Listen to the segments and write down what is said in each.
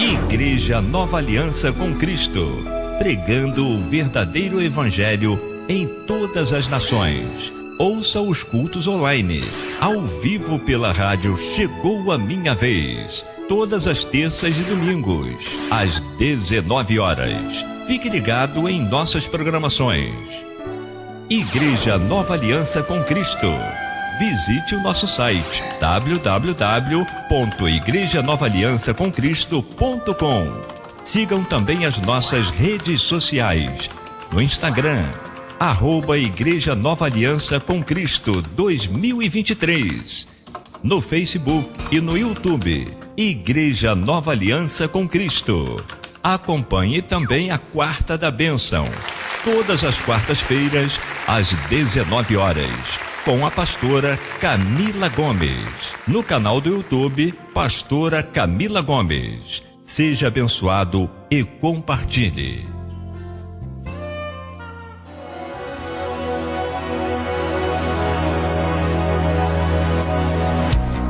Igreja Nova Aliança com Cristo, pregando o verdadeiro evangelho em todas as nações. Ouça os cultos online, ao vivo pela rádio Chegou a Minha Vez, todas as terças e domingos, às 19 horas. Fique ligado em nossas programações. Igreja Nova Aliança com Cristo. Visite o nosso site www.igrejanovaliançacomcristo.com. Sigam também as nossas redes sociais. No Instagram, @Igreja Nova Aliança com Cristo 2023. No Facebook e no YouTube, Igreja Nova Aliança com Cristo. Acompanhe também a Quarta da Bênção, todas as quartas-feiras, às 19 horas, com a pastora Camila Gomes. No canal do YouTube, Pastora Camila Gomes. Seja abençoado e compartilhe.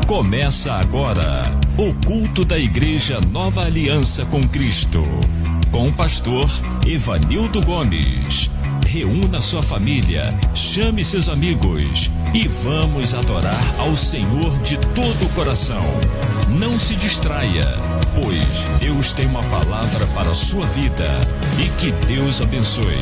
Começa agora o culto da Igreja Nova Aliança com Cristo, com o pastor Evanildo Gomes. Reúna sua família, chame seus amigos e vamos adorar ao Senhor de todo o coração. Não se distraia, pois Deus tem uma palavra para a sua vida e que Deus abençoe.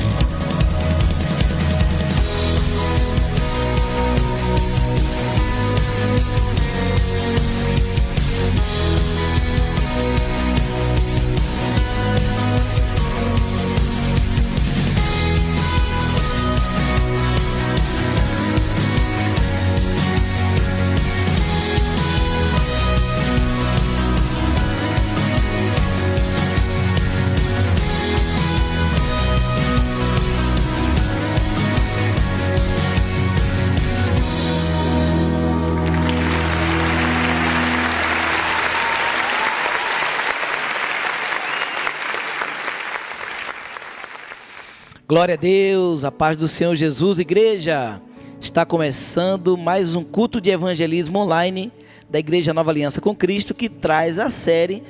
Glória a Deus, a paz do Senhor Jesus, igreja. Está começando mais um culto de evangelismo online da Igreja Nova Aliança com Cristo, que traz a série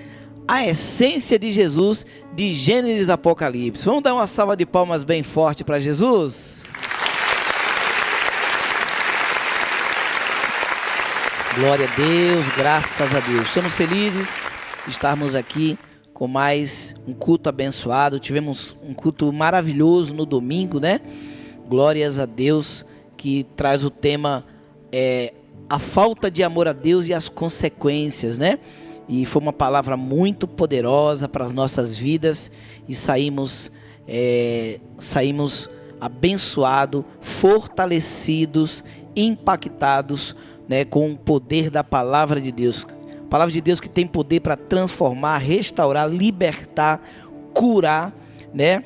A Essência de Jesus, de Gênesis a Apocalipse. Vamos dar uma salva de palmas bem forte para Jesus? Glória a Deus, graças a Deus. Estamos felizes de estarmos aqui com mais um culto abençoado. Tivemos um culto maravilhoso no domingo, né? Glórias a Deus, que traz o tema a falta de amor a Deus e as consequências, né? E foi uma palavra muito poderosa para as nossas vidas e saímos abençoados, fortalecidos, impactados, né, com o poder da palavra de Deus. Palavra de Deus que tem poder para transformar, restaurar, libertar, curar, né?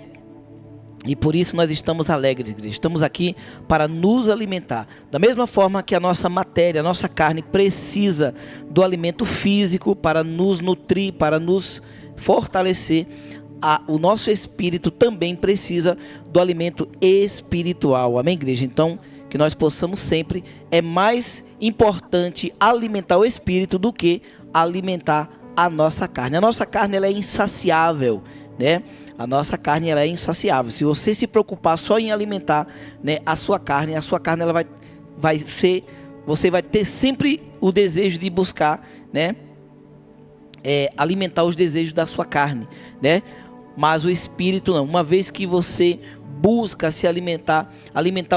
E por isso nós estamos alegres, igreja. Estamos aqui para nos alimentar. Da mesma forma que a nossa matéria, a nossa carne precisa do alimento físico para nos nutrir, para nos fortalecer, o nosso espírito também precisa do alimento espiritual. Amém, igreja? Então, que nós possamos sempre, é mais importante alimentar o espírito do que alimentar a nossa carne. A nossa carne, ela é insaciável, né? A nossa carne, ela é insaciável. Se você se preocupar só em alimentar, né, a sua carne ela vai ser, você vai ter sempre o desejo de buscar, né, alimentar os desejos da sua carne, né? Mas o espírito não. Uma vez que você busca se alimentar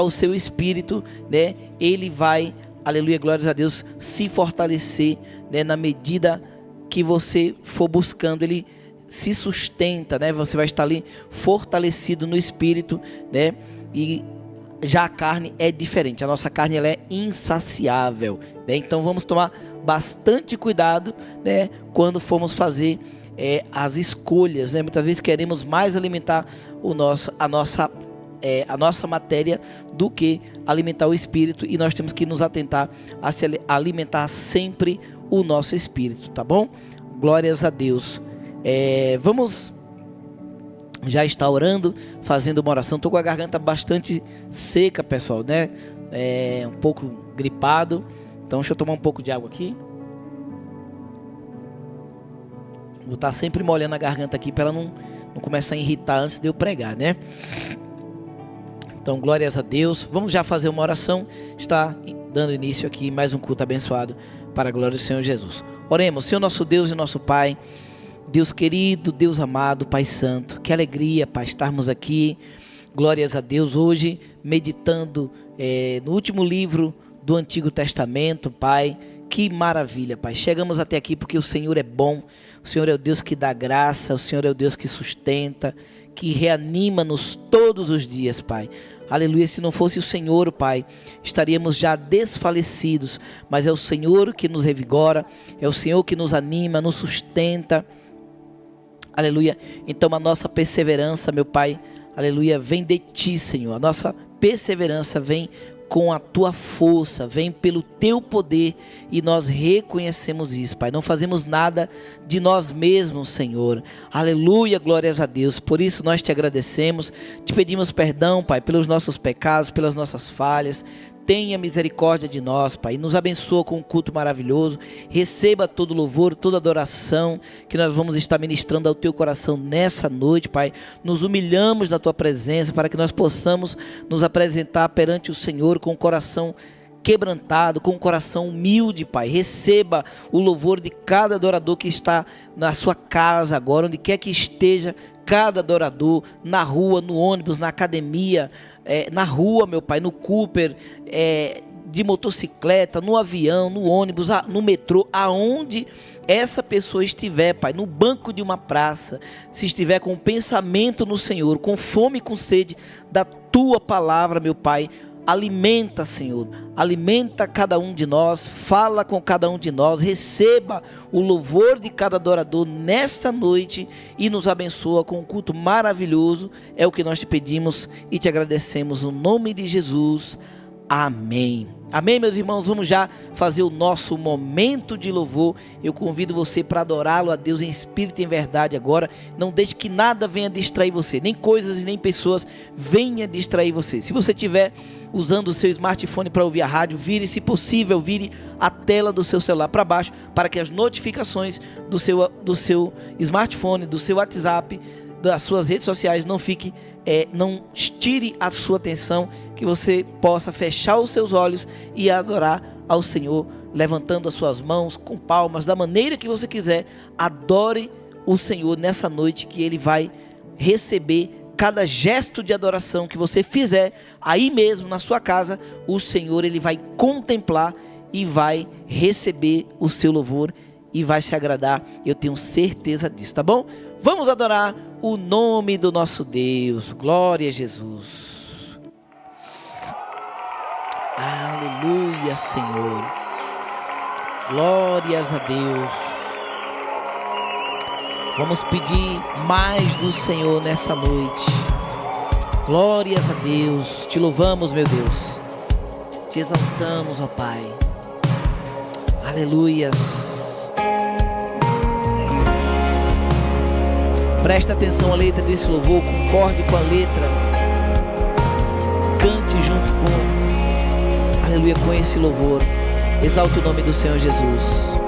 o seu espírito, né? Ele vai, aleluia, glórias a Deus, se fortalecer, né? Na medida que você for buscando, ele se sustenta, né? Você vai estar ali fortalecido no espírito, né? E já a carne é diferente. A nossa carne, ela é insaciável, né? Então vamos tomar bastante cuidado, né, quando formos fazer as escolhas, né? Muitas vezes queremos mais alimentar a nossa matéria do que alimentar o espírito, e nós temos que nos atentar a se alimentar sempre o nosso espírito, tá bom? Glórias a Deus. Vamos já estar orando, fazendo uma oração. Estou com a garganta bastante seca, pessoal, né? Um pouco gripado. Então deixa eu tomar um pouco de água aqui. Vou estar sempre molhando a garganta aqui para ela não começar a irritar antes de eu pregar, né? Então, glórias a Deus. Vamos já fazer uma oração. Está dando início aqui mais um culto abençoado para a glória do Senhor Jesus. Oremos. Senhor nosso Deus e nosso Pai, Deus querido, Deus amado, Pai Santo, que alegria, Pai, estarmos aqui. Glórias a Deus hoje, meditando no último livro do Antigo Testamento, Pai. Que maravilha, Pai. Chegamos até aqui porque o Senhor é bom. O Senhor é o Deus que dá graça. O Senhor é o Deus que sustenta, que reanima-nos todos os dias, Pai. Aleluia. Se não fosse o Senhor, Pai, estaríamos já desfalecidos. Mas é o Senhor que nos revigora. É o Senhor que nos anima, nos sustenta. Aleluia. Então a nossa perseverança, meu Pai, aleluia, vem de Ti, Senhor. A nossa perseverança vem com a Tua força, vem pelo Teu poder, e nós reconhecemos isso, Pai. Não fazemos nada de nós mesmos, Senhor. Aleluia, glórias a Deus. Por isso nós Te agradecemos, Te pedimos perdão, Pai, pelos nossos pecados, pelas nossas falhas. Tenha misericórdia de nós, Pai, e nos abençoa com um culto maravilhoso. Receba todo louvor, toda adoração que nós vamos estar ministrando ao Teu coração nessa noite, Pai. Nos humilhamos na Tua presença para que nós possamos nos apresentar perante o Senhor com o coração quebrantado, com o coração humilde, Pai. Receba o louvor de cada adorador que está na sua casa agora, onde quer que esteja cada adorador, na rua, no ônibus, na academia, na rua, meu Pai, no Cooper, de motocicleta, no avião, no ônibus, no metrô, aonde essa pessoa estiver, Pai, no banco de uma praça, se estiver com pensamento no Senhor, com fome e com sede da Tua palavra, meu Pai, alimenta, Senhor, alimenta cada um de nós, fala com cada um de nós, receba o louvor de cada adorador nesta noite e nos abençoa com um culto maravilhoso. É o que nós Te pedimos e Te agradecemos no nome de Jesus. Amém. Amém, meus irmãos. Vamos já fazer o nosso momento de louvor. Eu convido você para adorá-lo a Deus em espírito e em verdade agora. Não deixe que nada venha distrair você, nem coisas e nem pessoas venham distrair você. Se você estiver usando o seu smartphone para ouvir a rádio, vire, se possível, vire a tela do seu celular para baixo, para que as notificações do seu smartphone, do seu WhatsApp, das suas redes sociais não tire a sua atenção, que você possa fechar os seus olhos e adorar ao Senhor, levantando as suas mãos com palmas, da maneira que você quiser. Adore o Senhor nessa noite, que Ele vai receber cada gesto de adoração que você fizer aí mesmo na sua casa. O Senhor, Ele vai contemplar e vai receber o seu louvor e vai se agradar. Eu tenho certeza disso, tá bom? Vamos adorar o nome do nosso Deus. Glória a Jesus. Aleluia, Senhor. Glórias a Deus. Vamos pedir mais do Senhor nessa noite. Glórias a Deus. Te louvamos, meu Deus. Te exaltamos, ó Pai. Aleluia. Presta atenção à letra desse louvor, concorde com a letra, cante junto com, aleluia, com esse louvor. Exalte o nome do Senhor Jesus.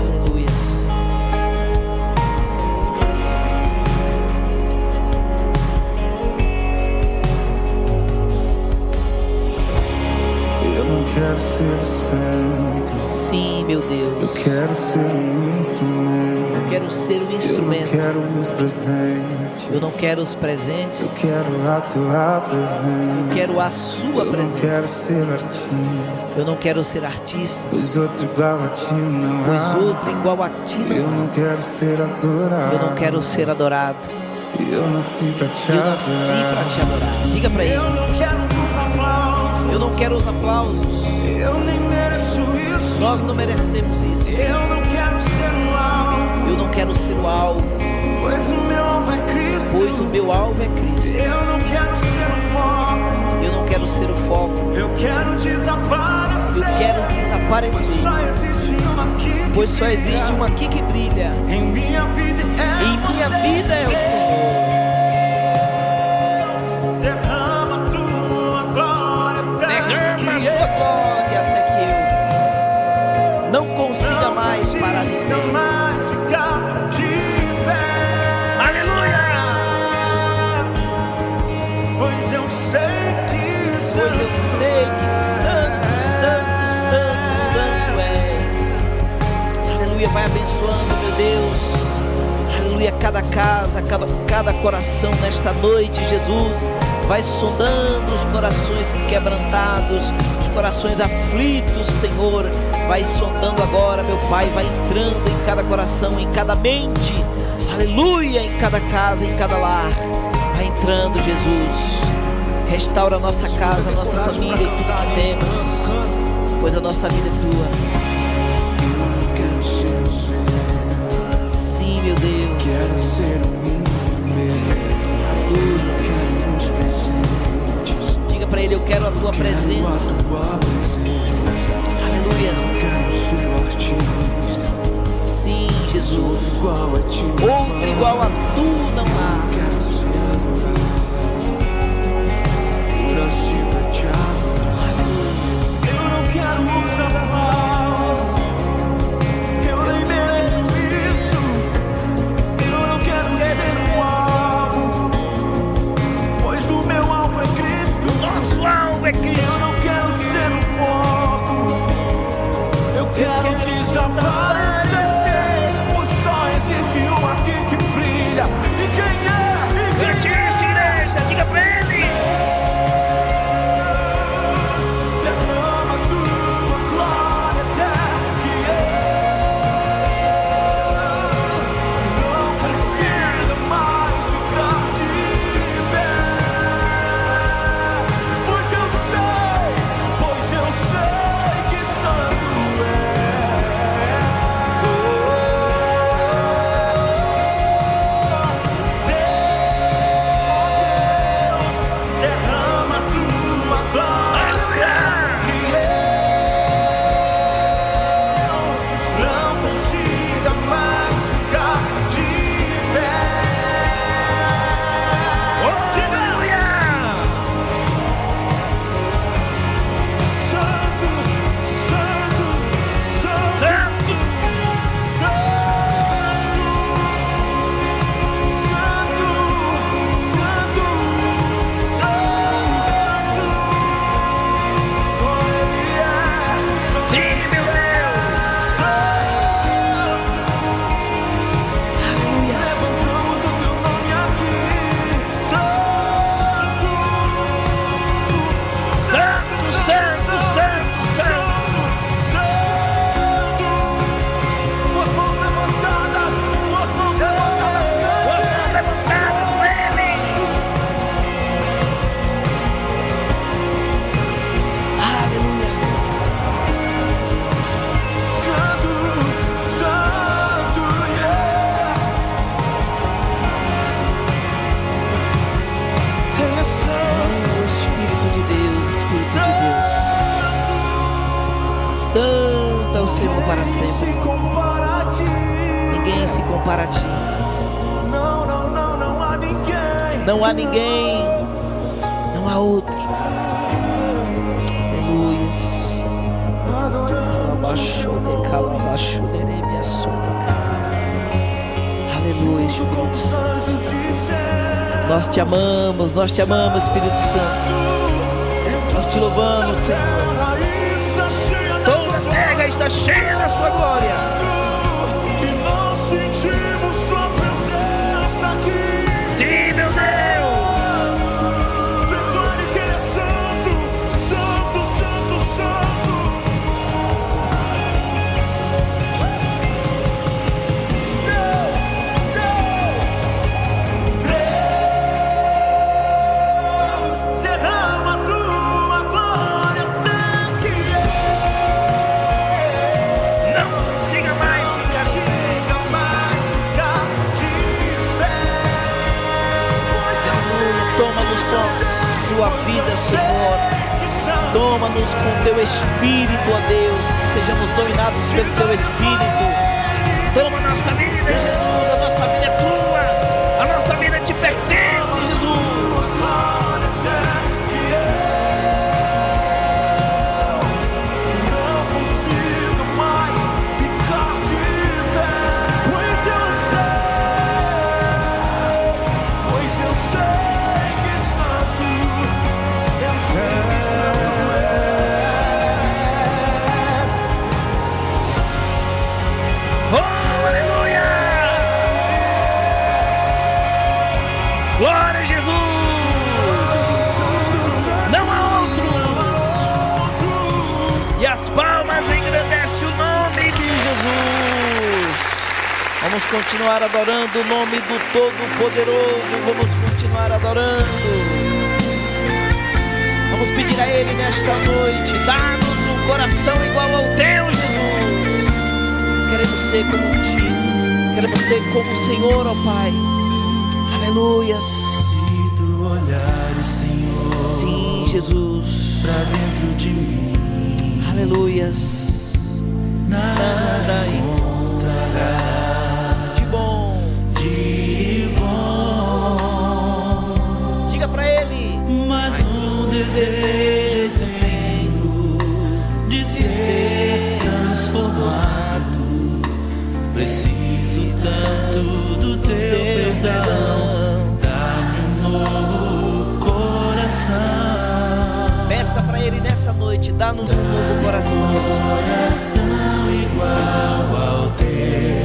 Aleluia. Eu não quero ser o centro. Sim, meu Deus. Eu quero ser um instrumento. Eu quero ser um instrumento. Eu não quero os presentes. Eu não quero os presentes. Eu quero a tua presença. Eu quero a sua presença. Eu não quero ser artista. Eu não quero ser artista. Pois outro igual a ti não há. Pois outro igual a ti não há. Eu não quero ser adorado. Eu não quero ser adorado. Eu nasci pra te Eu nasci para te adorar. Diga para ele. Eu não quero os aplausos. Eu não quero os aplausos. Eu nem mereço isso. Nós não merecemos isso. Eu não quero ser um alvo. Eu não quero ser o alvo, Pois o meu alvo é Cristo. pois o meu alvo é Cristo. Eu não quero ser o foco. Eu não quero ser o foco. Eu quero desaparecer. Eu quero desaparecer, Só existe uma aqui. pois só existe um aqui que brilha. Em minha vida é Em minha vida é o Senhor. Derrama a tua glória até Derrama a que sua glória até que sei que santo, santo, santo, santo és. Aleluia, vai abençoando, meu Deus. Aleluia, cada casa, cada coração nesta noite, Jesus. Vai sondando os corações quebrantados, os corações aflitos, Senhor. Vai sondando agora, meu Pai. Vai entrando em cada coração, em cada mente. Aleluia, em cada casa, em cada lar. Vai entrando, Jesus. Restaura a nossa casa, a nossa família e tudo que temos, pois a nossa vida é Tua. Sim, meu Deus. Quero ser um instrumento. Aleluia. Quero os presentes. Diga para Ele: eu quero a Tua presença. Aleluia. Quero ser o artista. Sim, Jesus. Igual a ti. Outro igual a Tu não há. Quero ser adorado. Por assim pra te adorar. Eu não quero os aplausos. Eu nem mereço isso. Eu não quero ser um alvo, pois o meu alvo é Cristo. Nosso alvo é Cristo. Eu não quero ser o foco. Eu quero desaparecer, pois só existe um aqui que brilha. E quem é? Grande igreja, diga para Ele. Derrama tua glória até que eu não preciso mais ficar de pé. Pois eu sei que santo é. Deus, derrama tua glória que eu não consiga mais ficar de pé. Santo, santo, santo, santo, santo, santo, só Ele é. Sim, meu Deus. Aleluia. Levantamos o teu nome aqui, santo, Santo, santo, santo, santo. santo, tuas mãos levantadas, Levantadas por Ele. Aleluia. santo, santo, Ele é santo, O Espírito de Deus, Espírito de Deus. Santo é o Senhor para sempre. se compara a ti. Ninguém se compara a Ti. Não, não, não, não há ninguém. Não há ninguém. Não há outro. Aleluia. Aleluia, Espírito Santo. Nós te amamos, Espírito Santo. Nós te louvamos, Senhor. Toda a terra está cheia da sua glória. E nós sentimos tua presença aqui. Sim, meu Deus. Declare que Ele é santo, santo, santo, santo. Deus, derrama tua glória até que Não siga mais. consiga mais ficar de pé. Aleluia. Toma-nos com tua vida, Senhor. Toma-nos com teu Espírito, ó Deus. Sejamos dominados pelo teu Espírito. Toma a nossa vida, Jesus. A nossa vida é tua. A nossa vida te pertence, Jesus. Não consigo mais ficar de pé, pois eu sei que santo é o Senhor. Vamos continuar adorando o nome do Todo-Poderoso. Vamos continuar adorando. Vamos pedir a Ele nesta noite: dá-nos um coração igual ao Teu, Jesus. Queremos ser como Ti, queremos ser como o Senhor, ó Pai. Aleluias. Se tu olhares, Senhor, Sim, Jesus, pra dentro de mim, aleluias. nada encontrará De bom. de bom. Diga pra Ele: Mas um desejo tenho de ser transformado. Preciso tanto do Teu perdão. Dá-me um novo coração. peça pra Ele nessa noite: dá-nos um novo coração. Coração igual ao Teu.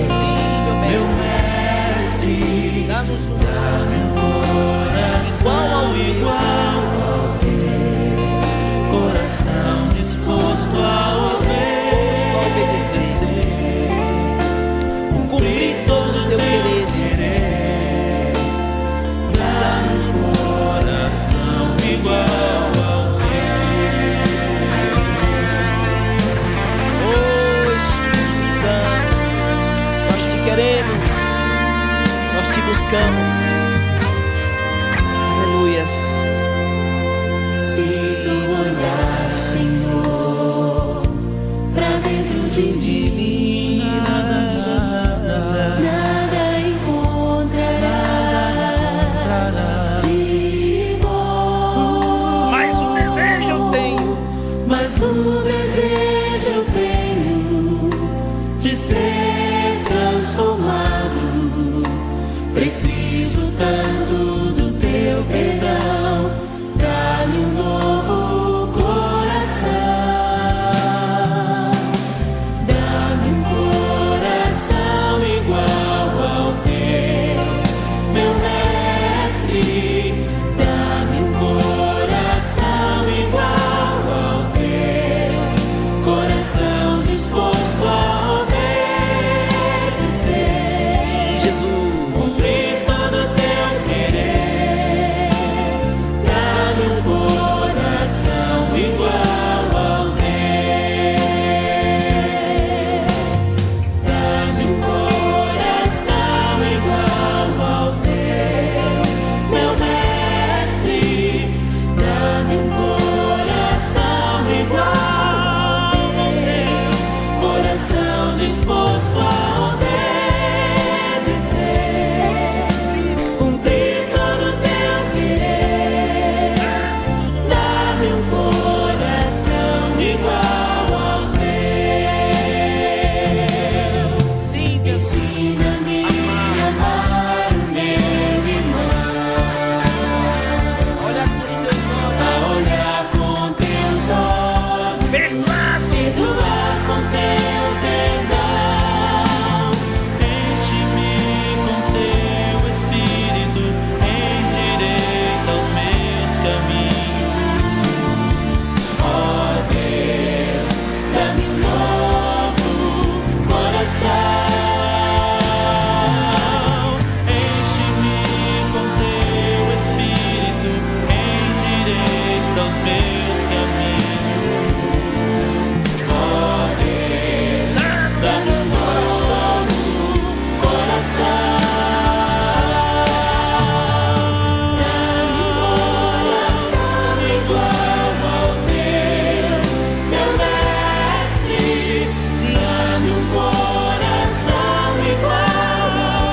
Sim, meu Mestre, dá-nos um coração igual ao Teu. Coração disposto a obedecer, cumprir todo o Seu querer. Dá-me um coração igual ao Oh Espírito Santo, nós Te queremos, nós Te buscamos. Aleluias. Se tu olhar, Senhor, pra dentro de mim, nada encontrarás de bom. Mais um desejo eu tenho, Mas um desejo eu tenho de ser transformado. Preciso tanto do Teu perdão. Dá-me um novo coração. Dá-me um coração igual ao Teu, meu Mestre. Dá-me um coração igual ao Teu, coração disposto a obedecer. sim, Jesus. Cumprir todo o Teu querer. Dá-me um coração igual ao Teu. Dá-me um coração igual ao Teu, meu Mestre. Dá-me um coração igual ao Teu, coração disposto a obedecer. Cumprir todo o Teu querer. Dá-me um coração igual ao Teu. Sim, Deus. Ensina-me a amar o meu irmão, Olha com os Teus olhos. a olhar com Teus olhos, Perdoar. perdoar com Teu perdão. Enche-me com Teu Espírito, endireita os meus caminhos. Ó Deus, dá-me um novo coração. Enche-me com Teu Espírito, endireita os meus caminhos. Ó Deus, dá-me um novo coração. Dá-me um coração igual ao Teu, meu Mestre. Dá-me um coração igual ao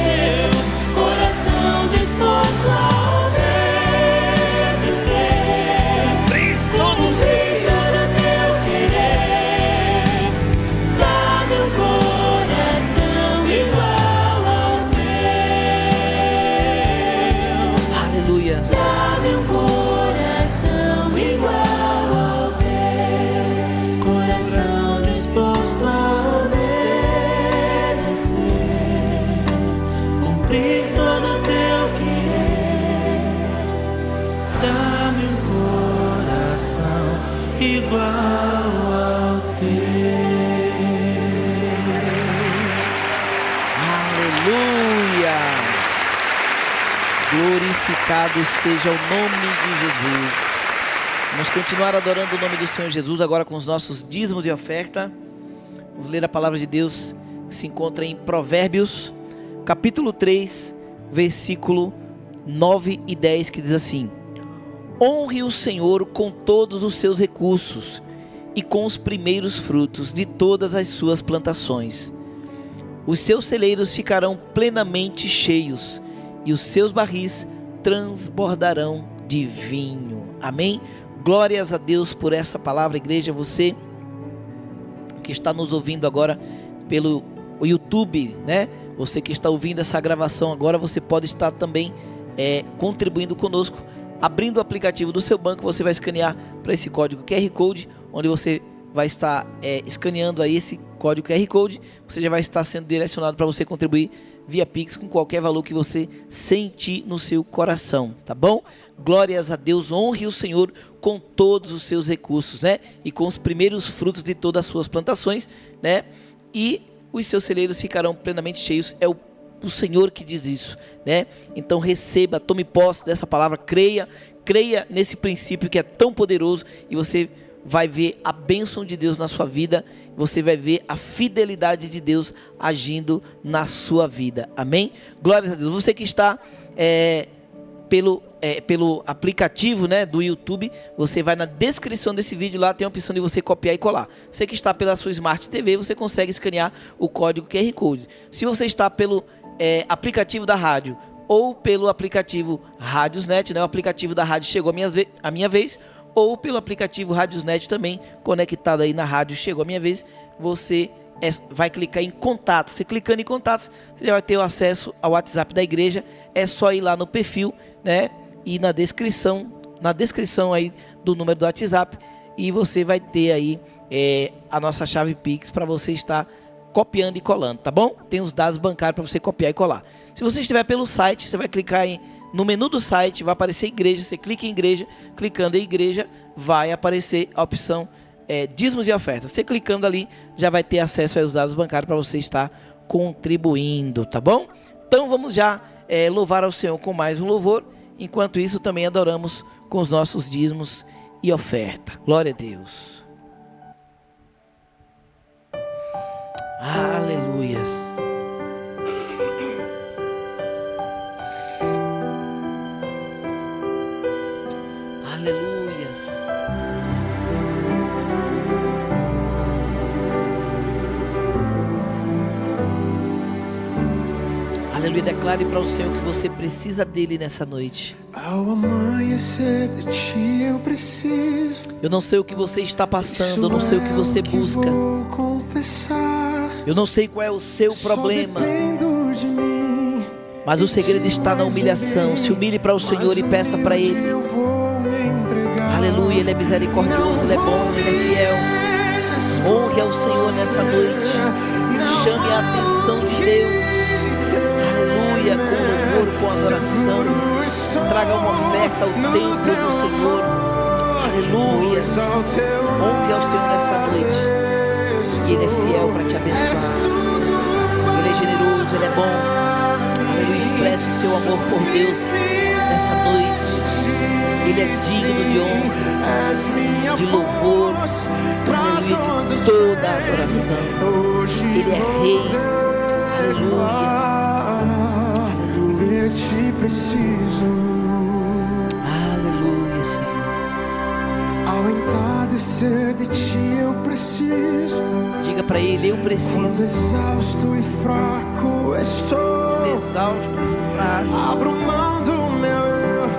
Teu, coração disposto a obedecer. Cumprir todo o Teu querer. Dá-me um coração igual ao Teu. Aleluias. Dá-me um coração igual ao Teu, coração disposto a obedecer. Cumprir todo o Teu querer. Dá-me um coração igual ao Teu. Glorificado seja o nome de Jesus. Vamos continuar adorando o nome do Senhor Jesus agora com os nossos dízimos e oferta. Vamos ler a palavra de Deus que se encontra em Provérbios, capítulo 3, versículo 9 e 10, que diz assim: honre o Senhor com todos os seus recursos e com os primeiros frutos de todas as suas plantações. Os seus celeiros ficarão plenamente cheios e os seus barris transbordarão de vinho. Amém? Glórias a Deus por essa palavra, igreja. Você que está nos ouvindo agora pelo YouTube, né? Você que está ouvindo essa gravação agora, você pode estar também contribuindo conosco. Abrindo o aplicativo do seu banco, você vai escanear para esse código QR Code, onde você vai estar escaneando aí esse código QR Code. Você já vai estar sendo direcionado para você contribuir via Pix com qualquer valor que você sentir no seu coração, tá bom? Glórias a Deus. Honre o Senhor com todos os seus recursos, né? E com os primeiros frutos de todas as suas plantações, né? E os seus celeiros ficarão plenamente cheios. É o Senhor que diz isso, né? Então receba, tome posse dessa palavra, creia nesse princípio que é tão poderoso, e você vai ver a bênção de Deus na sua vida, você vai ver a fidelidade de Deus agindo na sua vida. Amém? Glórias a Deus. Você que está pelo aplicativo, né, do YouTube, você vai na descrição desse vídeo, lá tem a opção de você copiar e colar. Você que está pela sua Smart TV, você consegue escanear o código QR Code. Se você está pelo aplicativo da rádio ou pelo aplicativo Rádiosnet, né, o aplicativo da rádio chegou a minha vez, ou pelo aplicativo Rádiosnet também, conectado aí na rádio, chegou a minha vez, você vai clicar em contatos. Você clicando em contatos, você já vai ter o acesso ao WhatsApp da igreja. É só ir lá no perfil, né, e na descrição aí do número do WhatsApp, e você vai ter aí a nossa chave Pix para você estar copiando e colando, tá bom? Tem os dados bancários para você copiar e colar. Se você estiver pelo site, você vai clicar no menu do site, vai aparecer igreja, você clica em igreja, clicando em igreja, vai aparecer a opção dízimos e ofertas. Você clicando ali, já vai ter acesso aos dados bancários para você estar contribuindo, tá bom? Então vamos já louvar ao Senhor com mais um louvor. Enquanto isso, também adoramos com os nossos dízimos e oferta. Glória a Deus. Aleluias. Aleluias. Aleluia. Declare para o Senhor que você precisa dele nessa noite. Ao amanhecer de ti eu preciso. Eu não sei o que você está passando, eu não sei o que você busca. Eu não sei qual é o seu problema, mas o segredo está na humilhação. Se humilhe para o Senhor e peça para Ele. Aleluia, Ele é misericordioso, Ele é bom, Ele é fiel. Honre ao Senhor nessa noite. Chame a atenção de Deus. Aleluia, com louvor, com adoração. Traga uma oferta ao templo do Senhor. Aleluia. Honre ao Senhor nessa noite. E Ele é fiel para te abençoar. Ele é generoso, Ele é bom. Aleluia, expresse o seu amor por Deus nessa noite. Ele é digno de honra, de louvor, aleluia, de toda a adoração. Ele é Rei. Aleluia. De ti preciso. Aleluia, Senhor. Ao entardecer de ti eu preciso. Diga para Ele, eu preciso. Quando exausto e fraco estou. Exausto e fraco. Abro mão do meu eu,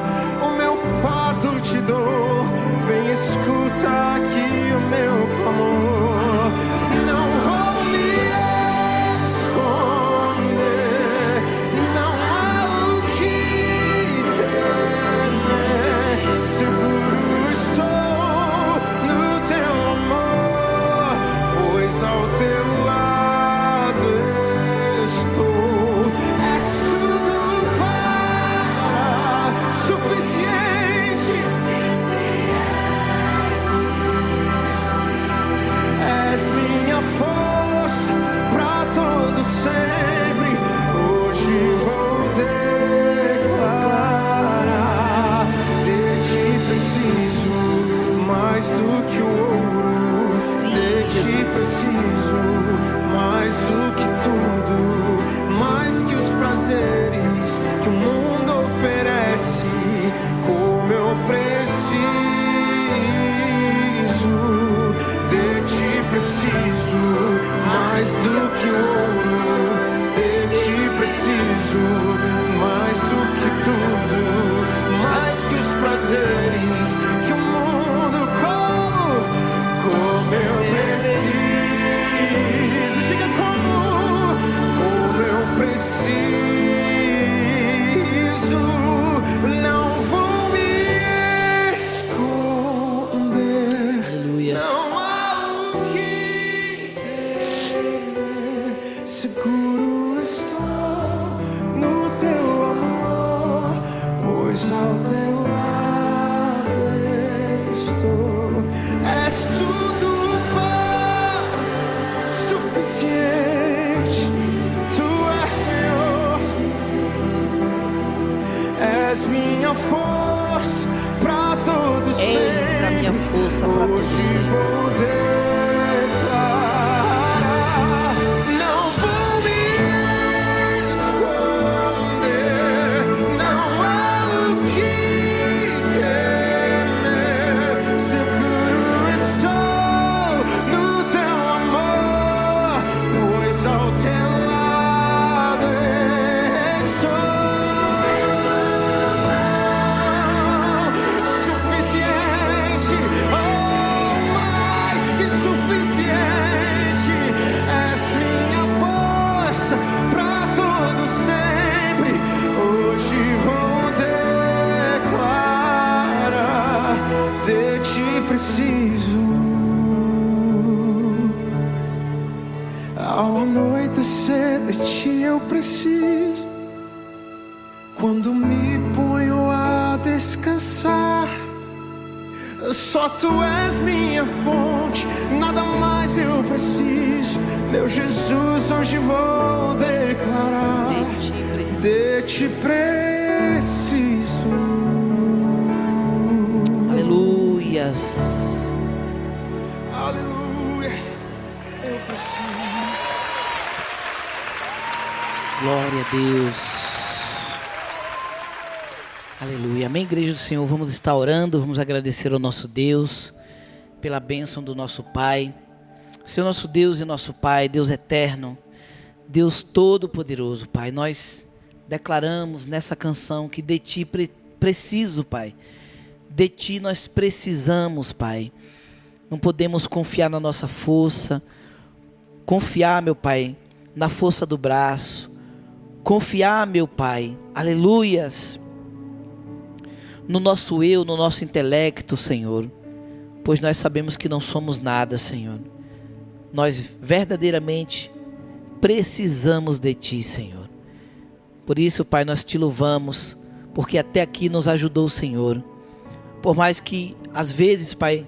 o meu fardo te dou. Vem, escuta aqui o meu clamor. Não vou me esconder. Não há o que temer. Seguro estou no teu amor, pois ao teu lado estou. És tudo para preciso, mais do que tudo, mais que os prazeres que o mundo oferece. Como eu preciso de ti, preciso mais do que ouro, de ti preciso mais do que tudo, mais que os prazeres que o mundo como eu preciso, diga como eu preciso, não vou me esconder. Aleluia. Não há o que temer, seguro estou no teu amor, pois ao teu lado estou. És tudo para suficiente, tu és Senhor, és minha força para todos sempre. És a minha força para todos Hoje sempre. vou declarar, não vou me esconder, não há o que temer, seguro estou no teu amor, pois ao teu lado estou. Suficiente, oh, mais que suficiente, és minha força para todo sempre. Hoje vou declarar, de ti preciso. Ao anoitecer de ti eu preciso. Quando me ponho a descansar, só tu és minha fonte, nada mais eu preciso. Meu Jesus, hoje vou declarar, de ti preciso. Aleluias. Aleluia, eu preciso. Glória a Deus. Aleluia. Amém, igreja do Senhor. Vamos estar orando, vamos agradecer ao nosso Deus pela bênção do nosso Pai. Seu nosso Deus e nosso Pai, Deus eterno, Deus todo-poderoso, Pai. Nós declaramos nessa canção que de Ti preciso, Pai. De Ti nós precisamos, Pai. Não podemos confiar na nossa força, confiar, meu Pai, na força do braço, confiar, meu Pai, aleluias, no nosso eu, no nosso intelecto, Senhor, pois nós sabemos que não somos nada, Senhor. Nós verdadeiramente precisamos de Ti, Senhor. Por isso, Pai, nós Te louvamos, porque até aqui nos ajudou o Senhor. Por mais que, às vezes, Pai,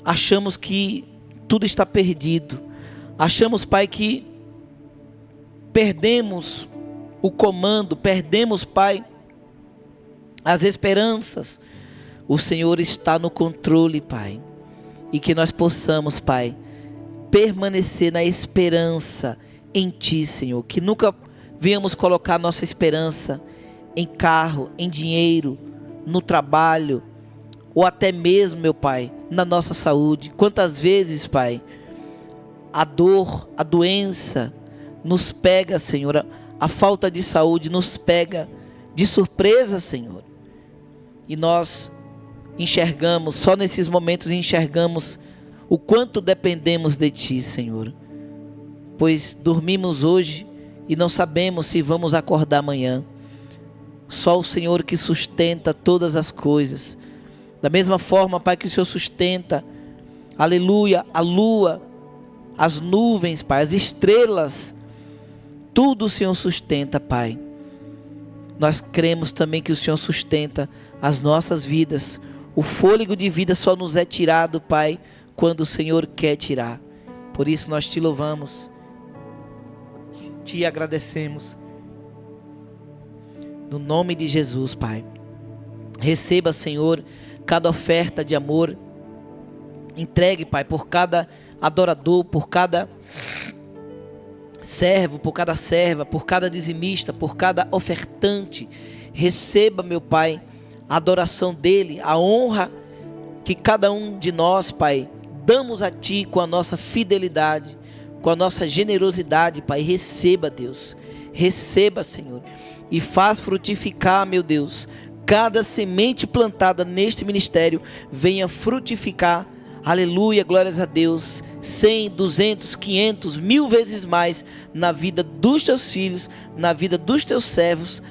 achamos que tudo está perdido. Achamos, Pai, que perdemos o comando, perdemos, Pai, as esperanças. O Senhor está no controle, Pai. E que nós possamos, Pai, permanecer na esperança em Ti, Senhor. Que nunca venhamos colocar nossa esperança em carro, em dinheiro, no trabalho, ou até mesmo, meu Pai, na nossa saúde. Quantas vezes, Pai, a dor, a doença nos pega, Senhor. A falta de saúde nos pega de surpresa, Senhor. E nós enxergamos, só nesses momentos enxergamos o quanto dependemos de Ti, Senhor. Pois dormimos hoje e não sabemos se vamos acordar amanhã. Só o Senhor que sustenta todas as coisas. Da mesma forma, Pai, que o Senhor sustenta, aleluia, a lua, as nuvens, Pai, as estrelas, tudo o Senhor sustenta, Pai. Nós cremos também que o Senhor sustenta as nossas vidas. O fôlego de vida só nos é tirado, Pai, quando o Senhor quer tirar. Por isso nós Te louvamos, Te agradecemos. No nome de Jesus, Pai. Receba, Senhor, cada oferta de amor Entregue, Pai, por cada adorador, por cada servo, por cada serva, por cada dizimista, por cada ofertante. Receba, meu Pai, a adoração dele, a honra que cada um de nós, Pai, damos a Ti com a nossa fidelidade, com a nossa generosidade, Pai. Receba, Deus, receba, Senhor, e faz frutificar, meu Deus, cada semente plantada neste ministério, venha frutificar, aleluia, glórias a Deus, 100, 200, 500, 1000 vezes mais na vida dos Teus filhos, na vida dos Teus servos,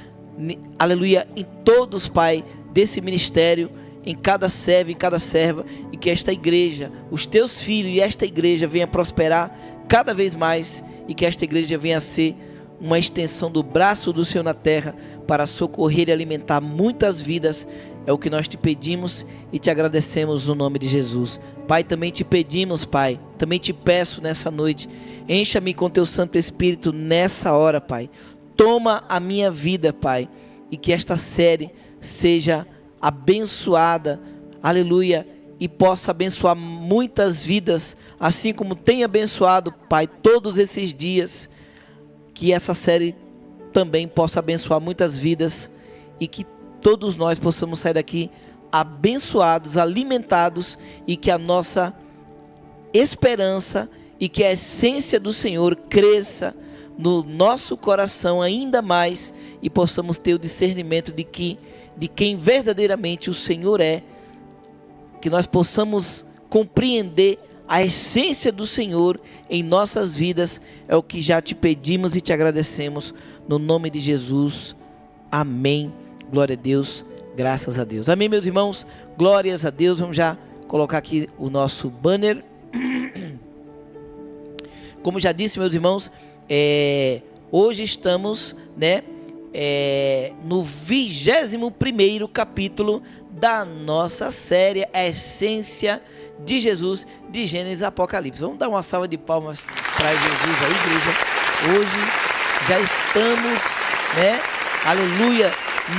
aleluia, em todos, Pai, desse ministério, em cada servo, em cada serva, e que esta igreja, os Teus filhos e esta igreja venha prosperar cada vez mais, e que esta igreja venha a ser uma extensão do braço do Senhor na terra, para socorrer e alimentar muitas vidas. É o que nós te pedimos e te agradecemos no nome de Jesus. Pai, também te pedimos, Pai, também te peço nessa noite, encha-me com Teu Santo Espírito nessa hora, Pai. Toma a minha vida, Pai, e que esta série seja abençoada, aleluia, e possa abençoar muitas vidas, assim como tem abençoado, Pai, todos esses dias. Que essa série também possa abençoar muitas vidas, e que todos nós possamos sair daqui abençoados, alimentados, e que a nossa esperança e que a essência do Senhor cresça no nosso coração ainda mais, e possamos ter o discernimento de quem verdadeiramente o Senhor é, que nós possamos compreender a essência do Senhor em nossas vidas. É o que já te pedimos e te agradecemos no nome de Jesus, amém, glória a Deus, graças a Deus, amém, meus irmãos, glórias a Deus. Vamos já colocar aqui o nosso banner. Como já disse, meus irmãos, hoje estamos, né, no 21º capítulo da nossa série A Essência de Jesus, de Gênesis a Apocalipse. Vamos dar uma salva de palmas para Jesus aí, igreja. Hoje já estamos, né, aleluia,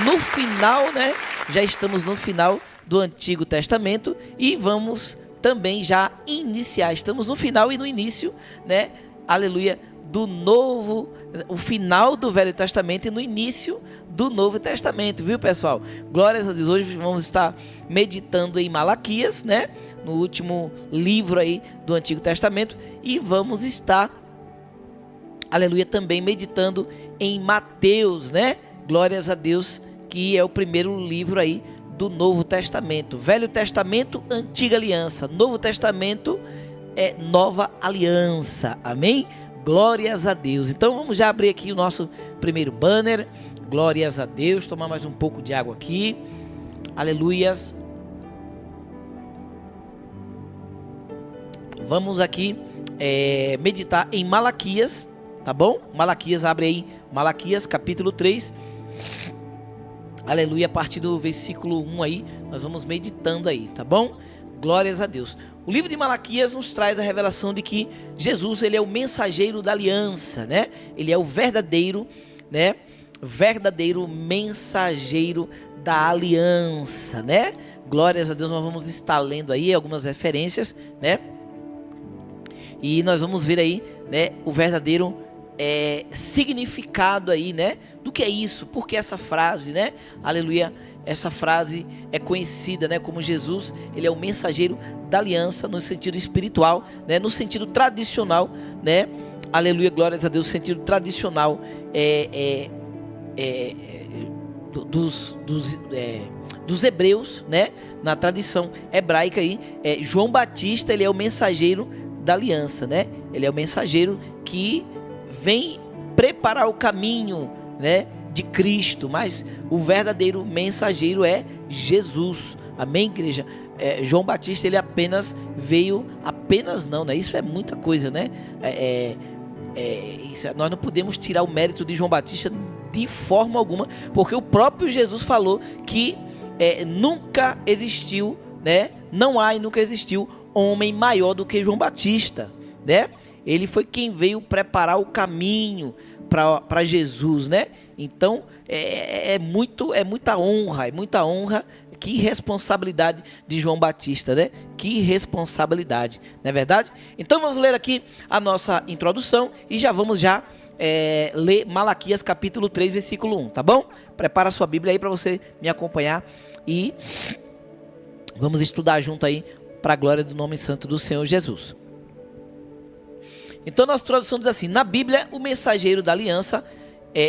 no final, né, já estamos no final do Antigo Testamento, e vamos também já iniciar, estamos no final e no início, né, aleluia, do Novo, o final do Velho Testamento e no início do Novo Testamento, viu, pessoal? Glórias a Deus. Hoje vamos estar meditando em Malaquias, né, no último livro aí do Antigo Testamento, e vamos estar, aleluia, também meditando em Mateus, né? Glórias a Deus, que é o primeiro livro aí do Novo Testamento. Velho Testamento, Antiga Aliança. Novo Testamento é Nova Aliança. Amém? Glórias a Deus. Então vamos já abrir aqui o nosso primeiro banner. Glórias a Deus. Tomar mais um pouco de água aqui. Aleluias. Vamos aqui meditar em Malaquias, tá bom? Malaquias, abre aí. Malaquias capítulo 3. Aleluia, a partir do versículo 1 aí, nós vamos meditando aí, tá bom? Glórias a Deus. O livro de Malaquias nos traz a revelação de que Jesus, ele é o mensageiro da aliança, né? Ele é o verdadeiro, né? Verdadeiro mensageiro da aliança, né? Glórias a Deus. Nós vamos estar lendo aí algumas referências, né? E nós vamos ver aí, né, o verdadeiro significado aí, né, do que é isso, porque essa frase, né, aleluia, essa frase é conhecida, né, como Jesus, ele é o mensageiro da aliança no sentido espiritual, né, no sentido tradicional, né, aleluia, glórias a Deus, no sentido tradicional dos hebreus, né, na tradição hebraica aí, João Batista, ele é o mensageiro da aliança, né, ele é o mensageiro que vem preparar o caminho, né, de Cristo, mas o verdadeiro mensageiro é Jesus, amém, igreja? João Batista, ele apenas veio, apenas não, né? Isso é muita coisa, né? Nós não podemos tirar o mérito de João Batista de forma alguma, porque o próprio Jesus falou que nunca existiu, né? Não há e nunca existiu homem maior do que João Batista, né? Ele foi quem veio preparar o caminho para Jesus, né? Então é muita honra que responsabilidade de João Batista, né? Que responsabilidade, não é verdade? Então vamos ler aqui a nossa introdução e já vamos ler Malaquias capítulo 3, versículo 1, tá bom? Prepara a sua Bíblia aí para você me acompanhar e vamos estudar junto aí para a glória do nome santo do Senhor Jesus. Então nossa introdução diz assim: na Bíblia, o mensageiro da aliança,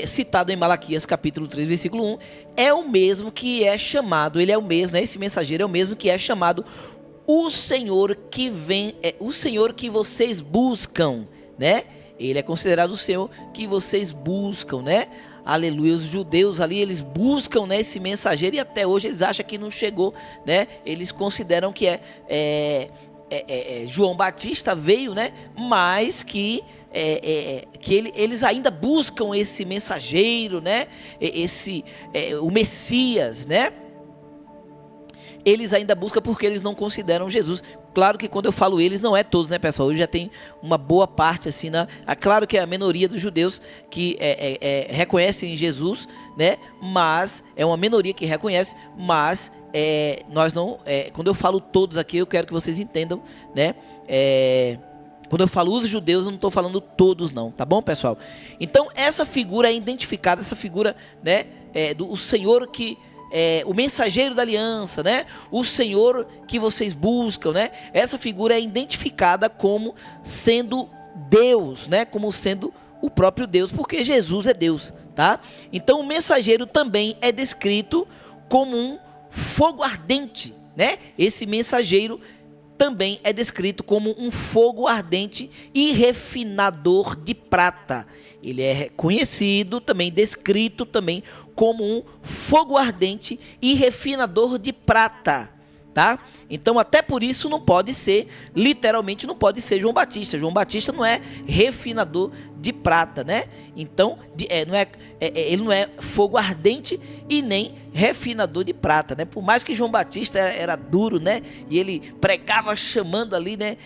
citado em Malaquias capítulo 3, versículo 1, é o mesmo que é chamado, ele é o mesmo, né? Esse mensageiro é o mesmo que é chamado o Senhor que vem, o Senhor que vocês buscam, né? Ele é considerado o Senhor que vocês buscam, né? Aleluia, os judeus ali, eles buscam, né, esse mensageiro e até hoje eles acham que não chegou, né? Eles consideram que João Batista veio, né? Mas que eles ainda buscam esse mensageiro, né? O Messias, né? Eles ainda buscam porque eles não consideram Jesus. Claro que quando eu falo eles, não é todos, né, pessoal? Hoje já tem uma boa parte, assim, né? Claro que é a minoria dos judeus que reconhecem Jesus, né? Mas é uma minoria que reconhece, mas nós não... quando eu falo todos aqui, eu quero que vocês entendam, né? Quando eu falo os judeus, eu não estou falando todos não, tá bom, pessoal? Então, essa figura é identificada, essa figura, né, do Senhor que... o mensageiro da aliança, né? O Senhor que vocês buscam, né? Essa figura é identificada como sendo Deus, né? Como sendo o próprio Deus, porque Jesus é Deus, tá? Então o mensageiro também é descrito como um fogo ardente, né? Esse mensageiro também é descrito como um fogo ardente e refinador de prata. Ele é conhecido também, descrito também como um fogo ardente e refinador de prata, tá? Então até por isso não pode ser, literalmente não pode ser João Batista. João Batista não é refinador de prata, né? Então ele não é fogo ardente e nem refinador de prata, né? Por mais que João Batista era duro, né? E ele pregava chamando ali, né?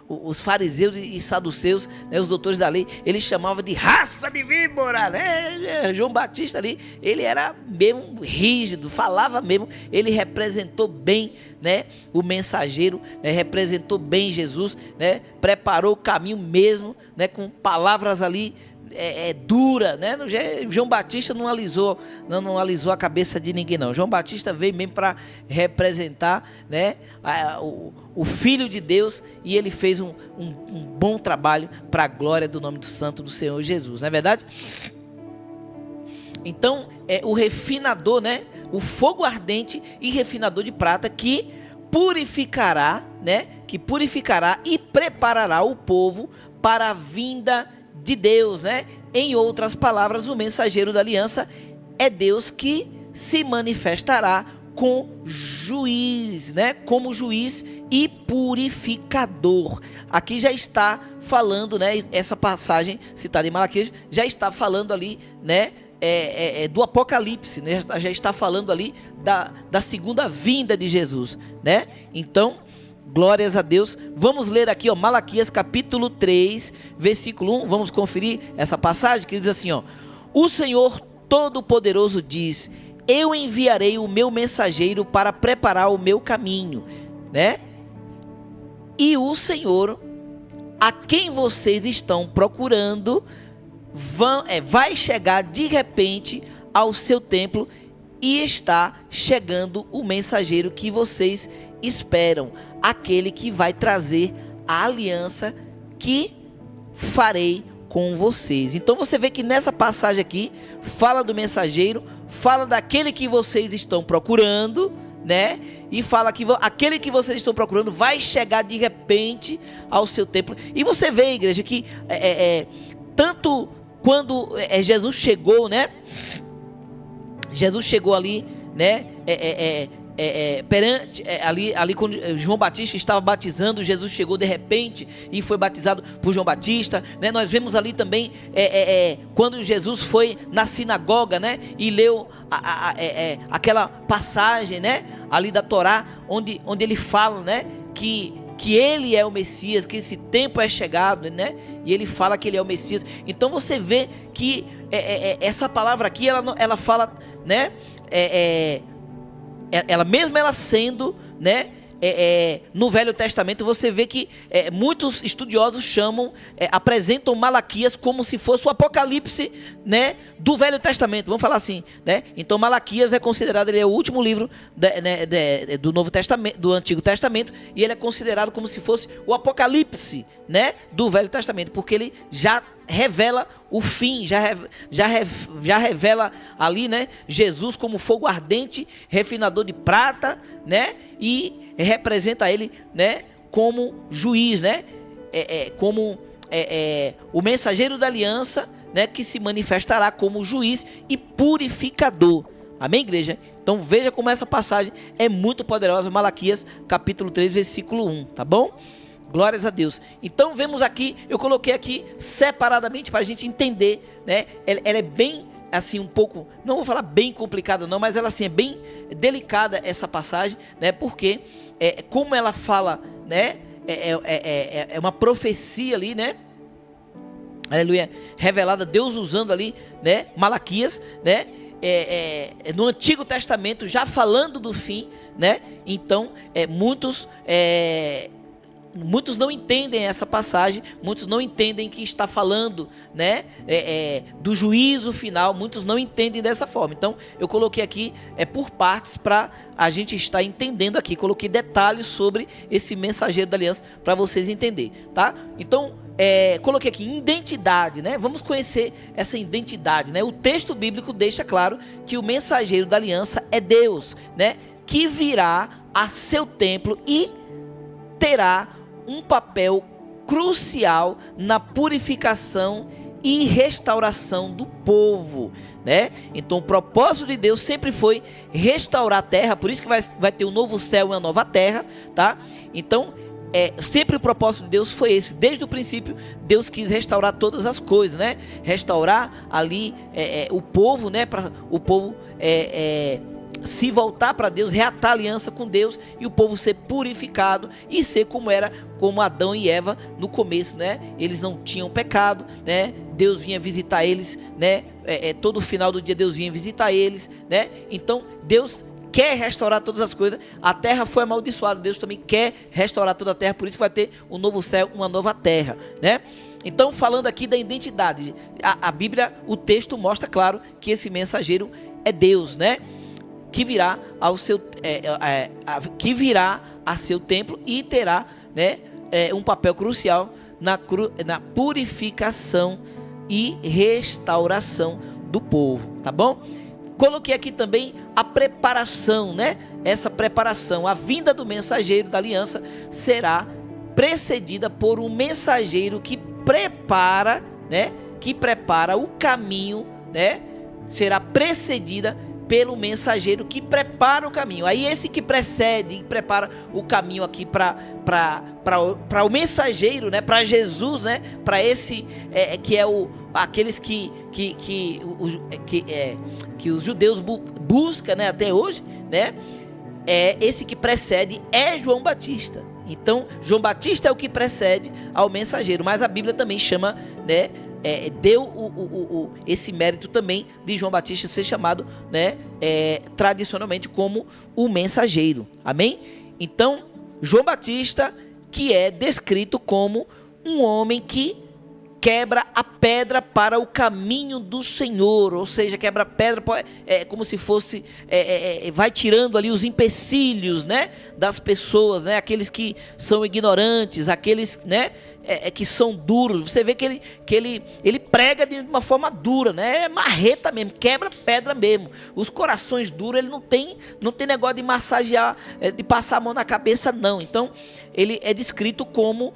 Os fariseus e saduceus, né? Os doutores da lei, ele chamava de raça de víbora, né? João Batista ali, ele era mesmo rígido, falava mesmo, ele representou bem, né? O mensageiro, né? Representou bem Jesus, né? Preparou o caminho mesmo, né? Com palavras ali dura, né? João Batista não alisou a cabeça de ninguém, não. João Batista veio mesmo para representar, né, o Filho de Deus, e ele fez um bom trabalho para a glória do nome do santo do Senhor Jesus, não é verdade? Então, o refinador, né, o fogo ardente e refinador de prata que purificará, né, e preparará o povo para a vinda de Deus, né? Em outras palavras, o mensageiro da aliança é Deus que se manifestará com juiz, né? Como juiz e purificador. Aqui já está falando, né? Essa passagem citada em Malaquias já está falando ali, né? Do Apocalipse, né? Já está falando ali da segunda vinda de Jesus, né? Então, glórias a Deus. Vamos ler aqui, ó, Malaquias capítulo 3, versículo 1. Vamos conferir essa passagem que diz assim, ó: o Senhor Todo-Poderoso diz: eu enviarei o meu mensageiro para preparar o meu caminho, né? E o Senhor, a quem vocês estão procurando, vai chegar de repente ao seu templo, e está chegando o mensageiro que vocês esperam, aquele que vai trazer a aliança que farei com vocês. Então você vê que nessa passagem aqui fala do mensageiro, fala daquele que vocês estão procurando, né? E fala que aquele que vocês estão procurando vai chegar de repente ao seu templo. E você vê, igreja, que tanto quando Jesus chegou, né? Jesus chegou ali, né? Ali quando João Batista estava batizando, Jesus chegou de repente e foi batizado por João Batista, né? Nós vemos ali também quando Jesus foi na sinagoga, né? E leu aquela passagem, né? Ali da Torá, onde ele fala, né? Que ele é o Messias, que esse tempo é chegado, né? E ele fala que ele é o Messias. Então você vê que essa palavra aqui, ela fala, né? ela mesmo ela sendo, né, no Velho Testamento, você vê que muitos estudiosos apresentam Malaquias como se fosse o Apocalipse, né, do Velho Testamento, vamos falar assim, né? Então Malaquias é considerado, ele é o último livro do Novo Testamento, do Antigo Testamento, e ele é considerado como se fosse o Apocalipse, né, do Velho Testamento, porque ele já revela o fim, já revela ali, né, Jesus como fogo ardente, refinador de prata, né, e representa ele, né, como juiz, né, como o mensageiro da aliança, né, que se manifestará como juiz e purificador. Amém, igreja? Então veja como essa passagem é muito poderosa, Malaquias capítulo 3, versículo 1, tá bom? Glórias a Deus. Então vemos aqui, eu coloquei aqui separadamente para a gente entender, né, ela é bem assim, um pouco, não vou falar bem complicada não, mas ela assim é bem delicada essa passagem, né, porque como ela fala, né, é uma profecia ali, né, aleluia, revelada, Deus usando ali, né, Malaquias, né, no Antigo Testamento, já falando do fim, né, então muitos não entendem essa passagem, muitos não entendem que está falando, né, do juízo final, muitos não entendem dessa forma. Então eu coloquei aqui por partes para a gente estar entendendo aqui, coloquei detalhes sobre esse mensageiro da aliança para vocês entenderem, tá? Então coloquei aqui identidade, né? Vamos conhecer essa identidade, né? O texto bíblico deixa claro que o mensageiro da aliança é Deus, né, que virá a seu templo e terá um papel crucial na purificação e restauração do povo, né? Então o propósito de Deus sempre foi restaurar a terra, por isso que vai ter um novo céu e uma nova terra, tá? Então sempre o propósito de Deus foi esse, desde o princípio Deus quis restaurar todas as coisas, né? Restaurar ali o povo, né? Para o povo se voltar para Deus, reatar a aliança com Deus e o povo ser purificado e ser como Adão e Eva no começo, né? Eles não tinham pecado, né? Deus vinha visitar eles, né? Todo final do dia Deus vinha visitar eles, né? Então Deus quer restaurar todas as coisas. A terra foi amaldiçoada, Deus também quer restaurar toda a terra, por isso que vai ter um novo céu, uma nova terra, né? Então, falando aqui da identidade, a Bíblia, o texto mostra claro que esse mensageiro é Deus, né? Que virá a seu templo e terá, né, um papel crucial na purificação e restauração do povo, tá bom? Coloquei aqui também a preparação, né? Essa preparação, a vinda do mensageiro da aliança será precedida por um mensageiro que prepara, né? Que prepara o caminho, né? Será precedida pelo mensageiro que prepara o caminho. Aí esse que precede e prepara o caminho aqui para o mensageiro, né, para Jesus, né, para esse que é aqueles que os judeus buscam, né, até hoje, né? Esse que precede é João Batista. Então João Batista é o que precede ao mensageiro, mas a Bíblia também chama, né, deu esse mérito também de João Batista ser chamado, né, tradicionalmente como o mensageiro. Amém? Então João Batista, que é descrito como um homem que quebra a pedra para o caminho do Senhor, ou seja, quebra a pedra como se fosse vai tirando ali os empecilhos, né, das pessoas, né, aqueles que são ignorantes, aqueles, né, que são duros. Você vê que ele prega de uma forma dura, né? É marreta mesmo, quebra pedra mesmo. Os corações duros, ele não tem negócio de massagear, de passar a mão na cabeça, não. Então ele é descrito como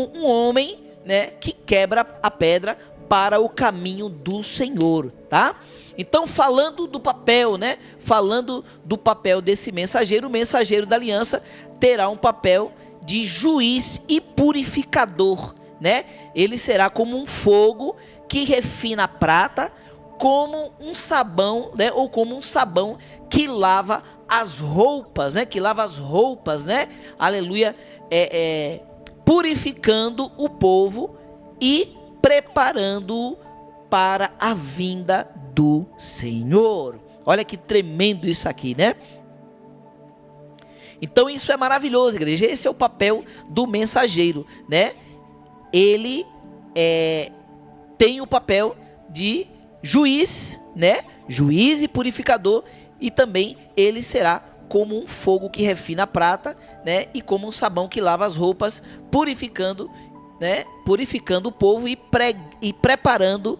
um homem, né, que quebra a pedra para o caminho do Senhor, tá? Então, falando do papel, né? Falando do papel desse mensageiro, o mensageiro da aliança terá um papel de juiz e purificador, né? Ele será como um fogo que refina a prata, como um sabão, né? Ou como um sabão que lava as roupas, né? Que lava as roupas, né? Aleluia, purificando o povo e preparando-o para a vinda do Senhor. Olha que tremendo isso aqui, né? Então isso é maravilhoso, igreja. Esse é o papel do mensageiro, né? Ele tem o papel de juiz, né? Juiz e purificador, e também ele será como um fogo que refina a prata, né? E como um sabão que lava as roupas, purificando, né? Purificando o povo e preparando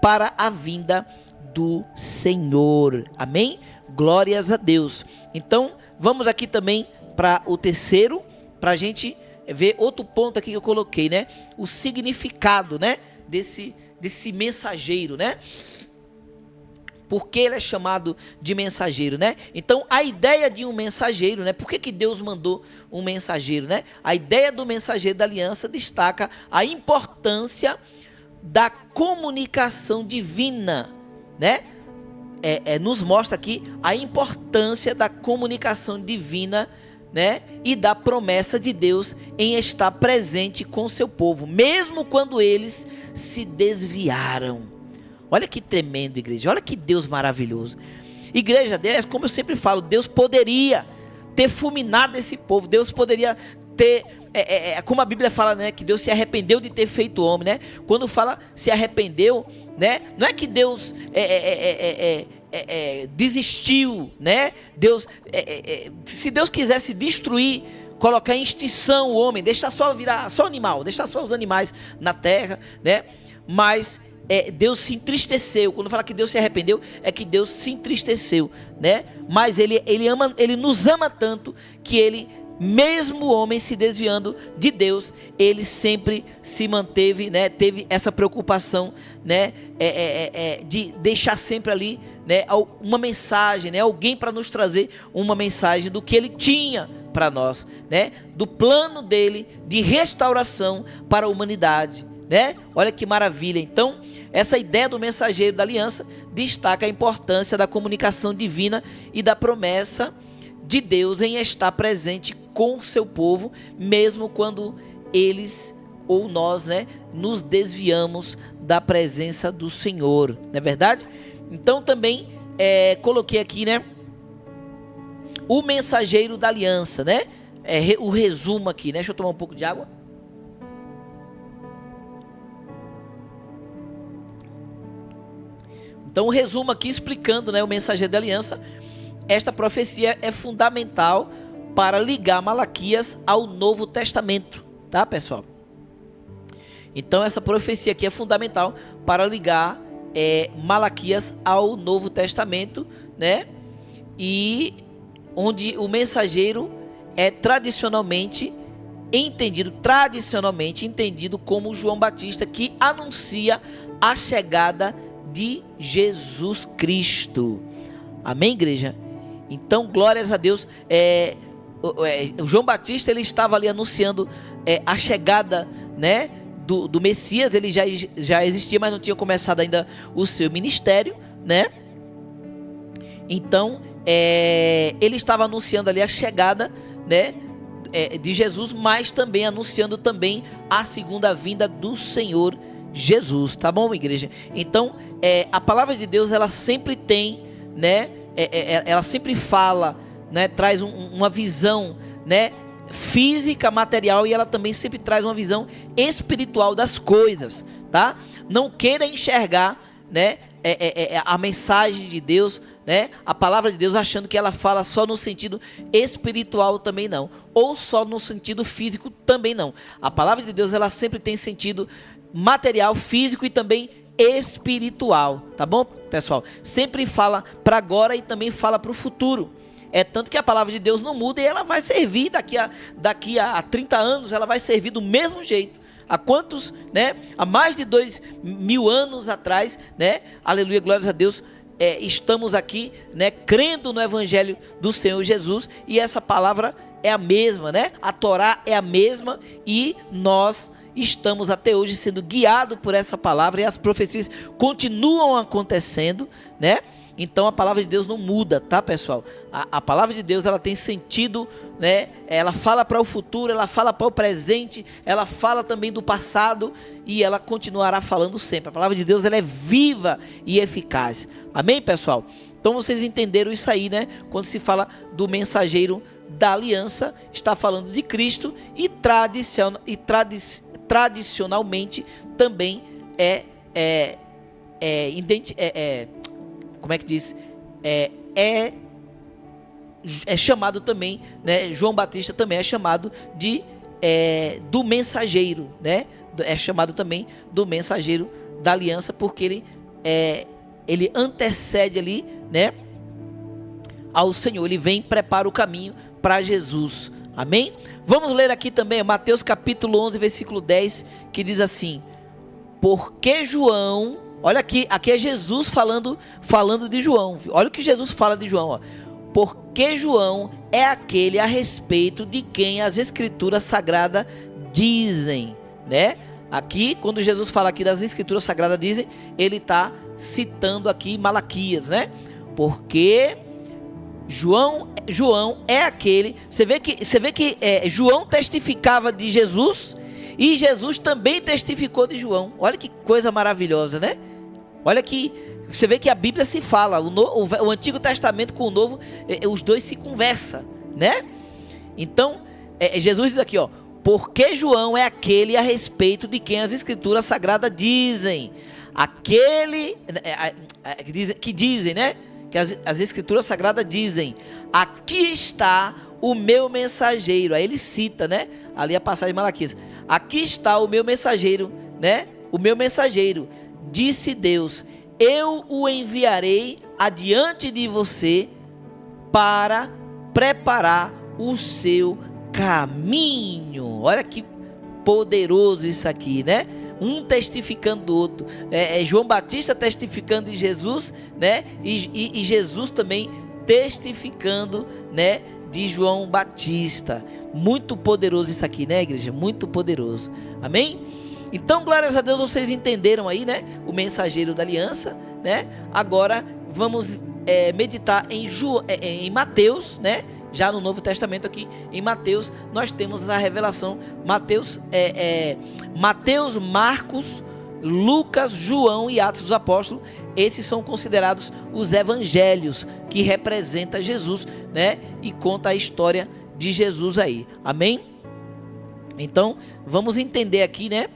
para a vinda do Senhor. Amém? Glórias a Deus. Então, vamos aqui também para o terceiro, para a gente ver outro ponto aqui que eu coloquei, né? O significado, né? Desse mensageiro, né? Por que ele é chamado de mensageiro, né? Então, a ideia de um mensageiro, né? Por que Deus mandou um mensageiro, né? A ideia do mensageiro da aliança destaca a importância da comunicação divina, né? Nos mostra aqui a importância da comunicação divina, né? E da promessa de Deus em estar presente com seu povo, mesmo quando eles se desviaram. Olha que tremendo, igreja. Olha que Deus maravilhoso. Igreja, como eu sempre falo, Deus poderia ter fulminado esse povo. Deus poderia ter, como a Bíblia fala, né, que Deus se arrependeu de ter feito homem, né? Quando fala se arrependeu, né? Não é que Deus desistiu, né? Deus, se Deus quisesse destruir, colocar em extinção o homem, deixar só virar só animal, deixar só os animais na terra, né? Mas Deus se entristeceu. Quando fala que Deus se arrependeu, é que Deus se entristeceu, né? Mas ele nos ama tanto que ele, mesmo o homem se desviando de Deus, ele sempre se manteve, né? Teve essa preocupação, né? De deixar sempre ali, né? Uma mensagem, né? Alguém para nos trazer uma mensagem do que ele tinha para nós, né? Do plano dele de restauração para a humanidade, né? Olha que maravilha. Então, essa ideia do mensageiro da aliança destaca a importância da comunicação divina e da promessa de Deus em estar presente com o seu povo, mesmo quando eles ou nós, né, nos desviamos da presença do Senhor, não é verdade? Então também coloquei aqui, né, o mensageiro da aliança, né? O resumo aqui, né? Deixa eu tomar um pouco de água. Então, o resumo aqui explicando, né, o mensageiro da aliança. Esta profecia é fundamental para ligar Malaquias ao Novo Testamento, tá, pessoal? Então, essa profecia aqui é fundamental para ligar Malaquias ao Novo Testamento, né? E onde o mensageiro é tradicionalmente entendido como João Batista, que anuncia a chegada de Jesus Cristo. Amém, igreja? Então, glórias a Deus. O João Batista, ele estava ali anunciando a chegada, né, do Messias. Ele já existia, mas não tinha começado ainda o seu ministério, né? Então, ele estava anunciando ali a chegada, né, de Jesus, mas também anunciando também a segunda vinda do Senhor Jesus, tá bom, igreja? Então, a palavra de Deus, ela sempre tem, né, ela sempre fala, né, traz uma visão, né, física, material, e ela também sempre traz uma visão espiritual das coisas, tá? Não queira enxergar, né, a mensagem de Deus, né, a palavra de Deus, achando que ela fala só no sentido espiritual, também não, ou só no sentido físico, também não. A palavra de Deus, ela sempre tem sentido material, físico e também espiritual, tá bom, pessoal? Sempre fala para agora e também fala para o futuro. Tanto que a palavra de Deus não muda, e ela vai servir daqui a 30 anos, ela vai servir do mesmo jeito. Há quantos, né? Há mais de 2000 anos atrás, né? Aleluia, glórias a Deus. Estamos aqui, né, crendo no Evangelho do Senhor Jesus, e essa palavra é a mesma, né? A Torá é a mesma, e nós estamos até hoje sendo guiados por essa palavra, e as profecias continuam acontecendo, né? Então a palavra de Deus não muda, tá, pessoal? A palavra de Deus, ela tem sentido, né? Ela fala para o futuro, ela fala para o presente, ela fala também do passado e ela continuará falando sempre. A palavra de Deus, ela é viva e eficaz. Amém, pessoal? Então vocês entenderam isso aí, né? Quando se fala do mensageiro da aliança, está falando de Cristo e tradicionalmente também como é que diz? É chamado também, né? João Batista também é chamado de do mensageiro, né? É chamado também do mensageiro da aliança, porque ele antecede ali, né, ao Senhor. Ele vem e prepara o caminho para Jesus. Amém? Vamos ler aqui também Mateus capítulo 11, versículo 10, que diz assim: porque João, olha aqui é Jesus falando de João. Olha o que Jesus fala de João, ó. Porque João é aquele a respeito de quem as escrituras sagradas dizem, né? Aqui, quando Jesus fala aqui das escrituras sagradas dizem, ele está citando aqui Malaquias, né? Porque João é aquele. Você vê que João testificava de Jesus e Jesus também testificou de João. Olha que coisa maravilhosa, né? Olha que você vê que a Bíblia se fala, o Antigo Testamento com o Novo, os dois se conversam, né? Então, Jesus diz aqui, ó: porque João é aquele a respeito de quem as escrituras sagradas dizem. Aquele que dizem, né? Que as escrituras sagradas dizem: aqui está o meu mensageiro. Aí ele cita, né? Ali a passagem de Malaquias: aqui está o meu mensageiro, né? O meu mensageiro, disse Deus, eu o enviarei adiante de você para preparar o seu caminho. Olha que poderoso isso aqui, né? Um testificando do outro. João Batista testificando de Jesus, né? E Jesus também testificando, né, de João Batista. Muito poderoso isso aqui, né, igreja? Muito poderoso. Amém? Então, glórias a Deus, vocês entenderam aí, né? O mensageiro da aliança, né? Agora vamos meditar em Mateus, né? Já no Novo Testamento aqui, em Mateus, nós temos a revelação. Mateus, Marcos, Lucas, João e Atos dos Apóstolos. Esses são considerados os evangelhos que representam Jesus, né? E conta a história de Jesus aí. Amém? Então, vamos entender aqui, né?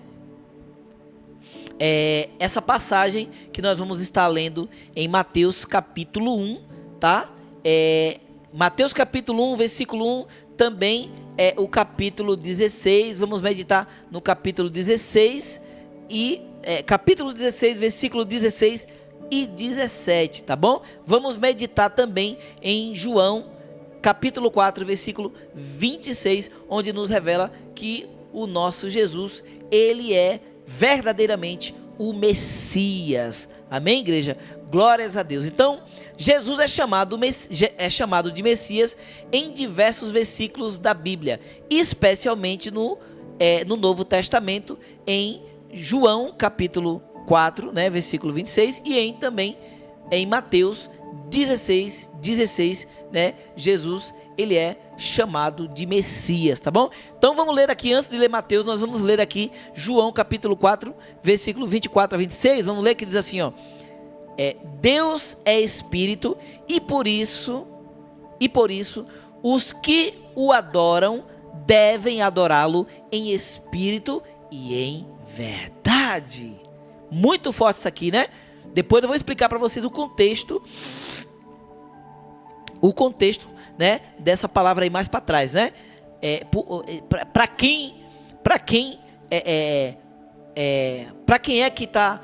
Essa passagem que nós vamos estar lendo em Mateus capítulo 1, tá? Mateus capítulo 1, versículo 1, também é o capítulo 16, vamos meditar no capítulo 16, capítulo 16, versículo 16 e 17, tá bom? Vamos meditar também em João, capítulo 4, versículo 26, onde nos revela que o nosso Jesus, ele é verdadeiramente o Messias. Amém, igreja? Glórias a Deus. Então, Jesus é chamado de Messias em diversos versículos da Bíblia, especialmente no Novo Testamento, em João capítulo 4, né, versículo 26, e também em Mateus 16, né, Jesus, ele é chamado de Messias, tá bom? Então vamos ler aqui, antes de ler Mateus, nós vamos ler aqui João capítulo 4, versículo 24 a 26, vamos ler que diz assim, ó: Deus é Espírito e por isso os que o adoram devem adorá-lo em espírito e em verdade. Muito forte isso aqui, né? Depois eu vou explicar para vocês o contexto, né, dessa palavra aí mais para trás, né? Para quem é que está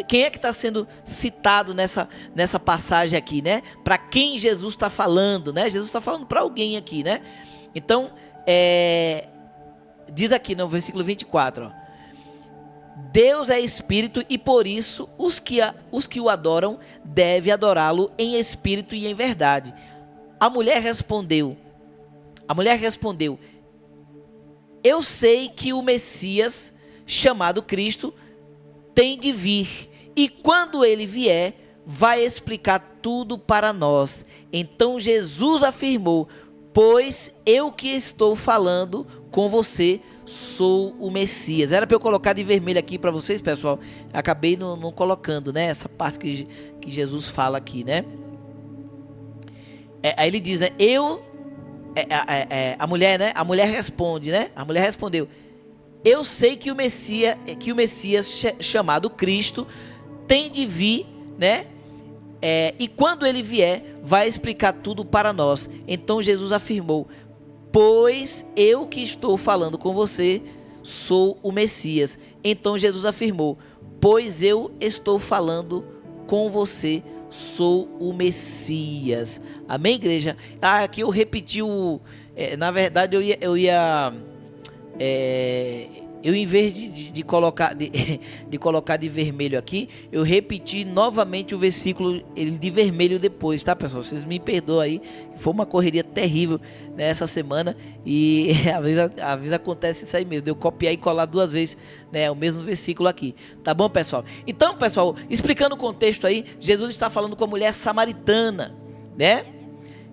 quem é que está sendo citado nessa passagem aqui, né? Para quem Jesus está falando, né? Jesus está falando para alguém aqui, né? Então, diz aqui no versículo 24, ó: Deus é Espírito e por isso os que o adoram devem adorá-lo em espírito e em verdade. A mulher respondeu: eu sei que o Messias, chamado Cristo, tem de vir, e quando ele vier, vai explicar tudo para nós. Então Jesus afirmou: pois eu que estou falando com você sou o Messias. Era para eu colocar de vermelho aqui para vocês, pessoal. Acabei não colocando, né? Essa parte que Jesus fala aqui, né? Aí ele diz, né? A mulher, né? A mulher responde, né? A mulher respondeu: eu sei que o Messias chamado Cristo tem de vir, né? E quando ele vier, vai explicar tudo para nós. Então Jesus afirmou: pois eu que estou falando com você sou o Messias. Então Jesus afirmou: pois eu estou falando com você sou o Messias. Amém, igreja? Aqui eu repeti na verdade eu em vez de colocar de vermelho aqui, eu repeti novamente o versículo de vermelho depois, tá, pessoal? Vocês me perdoam aí, foi uma correria terrível nessa semana e às vezes acontece isso aí mesmo, de eu copiar e colar 2 vezes, né, o mesmo versículo aqui, tá bom, pessoal? Então, pessoal, explicando o contexto aí, Jesus está falando com a mulher samaritana, né?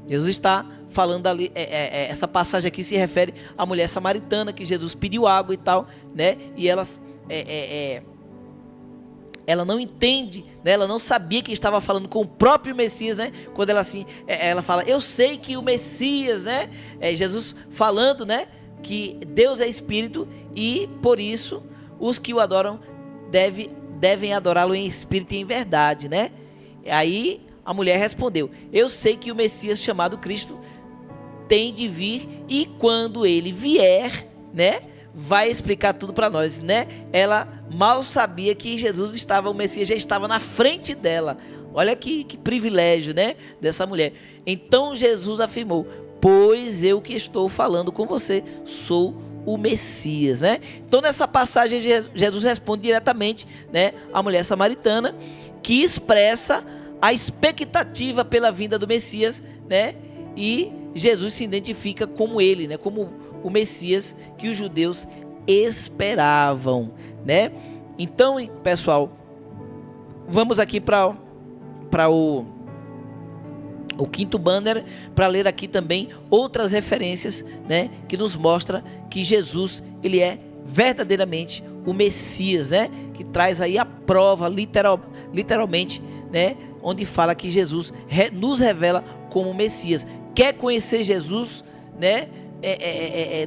Jesus está falando ali, essa passagem aqui se refere à mulher samaritana que Jesus pediu água e tal, né? E ela não entende, né? Ela não sabia que estava falando com o próprio Messias, né? Quando ela fala: eu sei que o Messias, né? Jesus falando, né? Que Deus é Espírito e por isso os que o adoram devem adorá-lo em espírito e em verdade, né? Aí a mulher respondeu: eu sei que o Messias chamado Cristo tem de vir e quando ele vier, né, vai explicar tudo para nós, né? Ela mal sabia que o Messias já estava na frente dela. Olha que privilégio, né, dessa mulher. Então Jesus afirmou: pois eu que estou falando com você sou o Messias, né? Então nessa passagem Jesus responde diretamente, né, à mulher samaritana, que expressa a expectativa pela vinda do Messias, né? E Jesus se identifica como ele, né? Como o Messias que os judeus esperavam, né? Então, pessoal, vamos aqui para o quinto banner, para ler aqui também outras referências, né? Que nos mostra que Jesus, ele é verdadeiramente o Messias, né? Que traz aí a prova, literalmente, né? Onde fala que Jesus nos revela como Messias. Quer conhecer Jesus, né?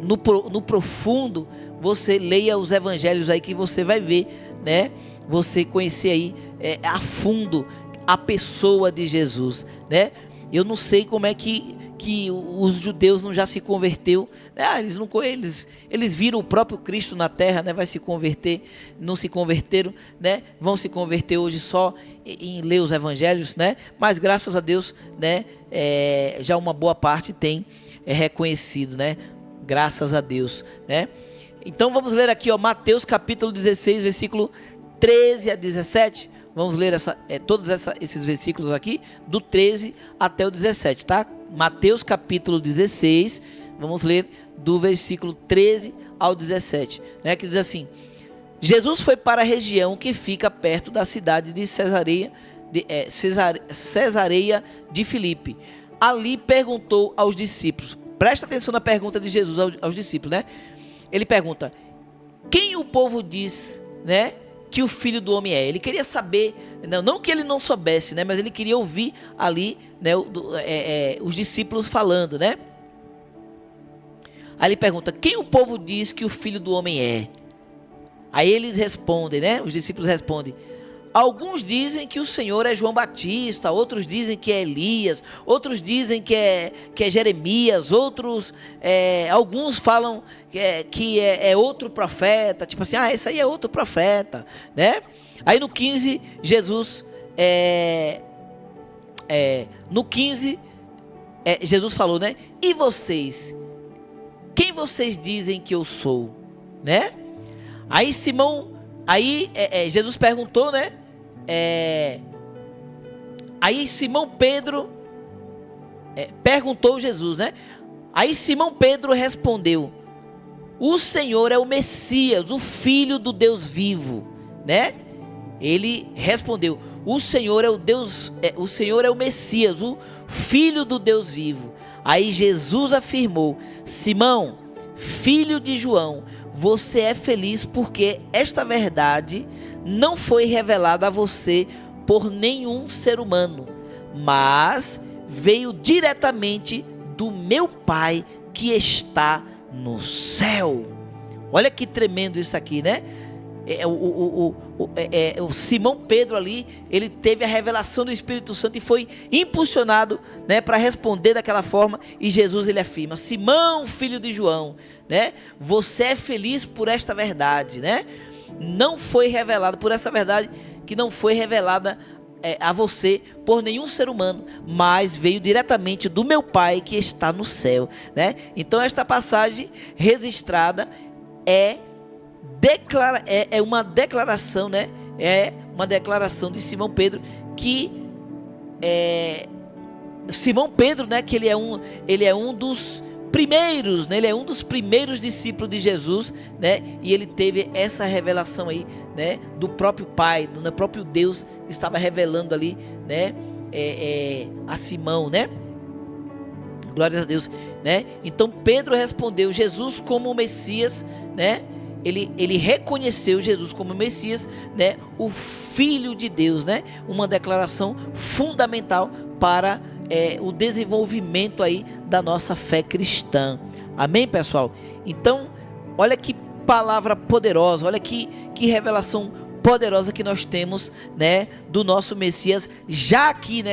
No profundo, você leia os evangelhos aí que você vai ver, né? Você conhecer aí a fundo a pessoa de Jesus, né? Eu não sei como é que os judeus não já se converteu, né? Eles viram o próprio Cristo na terra, né? Vai se converter, não se converteram, né? Vão se converter hoje só em ler os evangelhos, né? Mas graças a Deus, né? Já uma boa parte tem reconhecido, né? Graças a Deus, né? Então vamos ler aqui, ó, Mateus capítulo 16, versículo 13 a 17. Vamos ler todos esses versículos aqui, do 13 até o 17, tá? Mateus capítulo 16, vamos ler do versículo 13 ao 17, né? Que diz assim: Jesus foi para a região que fica perto da cidade de Cesareia de Filipe. Ali perguntou aos discípulos, presta atenção na pergunta de Jesus aos discípulos, né? Ele pergunta: quem o povo diz, né, que o Filho do Homem é? Ele queria saber, não que ele não soubesse, né, mas ele queria ouvir ali, né, os discípulos falando, né? Aí ele pergunta: quem o povo diz que o Filho do Homem é? Aí eles respondem, né? Os discípulos respondem: alguns dizem que o Senhor é João Batista, outros dizem que é Elias, outros dizem que é Jeremias, alguns falam que é outro profeta, tipo assim, esse aí é outro profeta, né? Aí no 15, Jesus, Jesus falou, né? E vocês? Quem vocês dizem que eu sou? Né? Aí Jesus perguntou, né? Aí Simão Pedro perguntou Jesus, né? Aí Simão Pedro respondeu: o Senhor é o Messias, o Filho do Deus vivo, né? Ele respondeu: o Senhor é o Deus, o Senhor é o Messias, o Filho do Deus vivo. Aí Jesus afirmou: Simão, filho de João, você é feliz porque esta verdade não foi revelada a você por nenhum ser humano, mas veio diretamente do meu Pai que está no céu. Olha que tremendo isso aqui, né? O Simão Pedro ali, ele teve a revelação do Espírito Santo e foi impulsionado, né, para responder daquela forma. E Jesus, ele afirma: Simão, filho de João, né, você é feliz por esta verdade, né? Não foi revelado, por essa verdade que não foi revelada a você por nenhum ser humano, mas veio diretamente do meu Pai que está no céu, né? Então esta passagem registrada é uma declaração, né? É uma declaração de Simão Pedro, que Simão Pedro, né? Que ele é um dos primeiros, né? Ele é um dos primeiros discípulos de Jesus, né? E ele teve essa revelação aí, né? Do próprio Pai, do próprio Deus que estava revelando ali, né? A Simão, né? Glórias a Deus, né? Então Pedro respondeu Jesus como o Messias, né? Ele reconheceu Jesus como Messias, né? O Filho de Deus, né? Uma declaração fundamental para o desenvolvimento aí da nossa fé cristã. Amém, pessoal? Então, olha que palavra poderosa, olha que revelação poderosa que nós temos, né, do nosso Messias, já aqui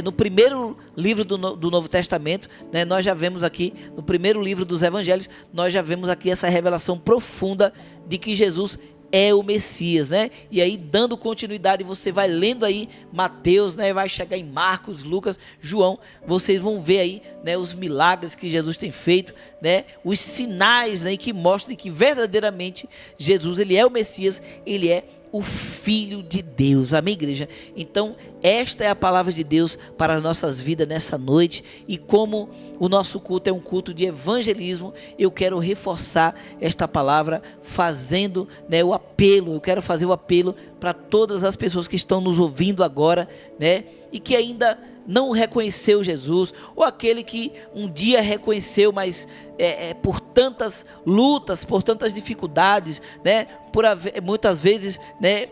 no primeiro livro do Novo Testamento, né, nós já vemos aqui, no primeiro livro dos Evangelhos, nós já vemos aqui essa revelação profunda de que Jesus é o Messias, né? E aí, dando continuidade, você vai lendo aí Mateus, né? Vai chegar em Marcos, Lucas, João, vocês vão ver aí, né, os milagres que Jesus tem feito, né? Os sinais, né, que mostram que verdadeiramente Jesus, ele é o Messias, ele é o Filho de Deus. Amém, igreja? Então, esta é a palavra de Deus para as nossas vidas nessa noite. E como o nosso culto é um culto de evangelismo, eu quero reforçar esta palavra fazendo, né, o apelo. Eu quero fazer o apelo para todas as pessoas que estão nos ouvindo agora, né, e que ainda não reconheceu Jesus, ou aquele que um dia reconheceu, mas por tantas lutas, por tantas dificuldades, né, muitas vezes, né,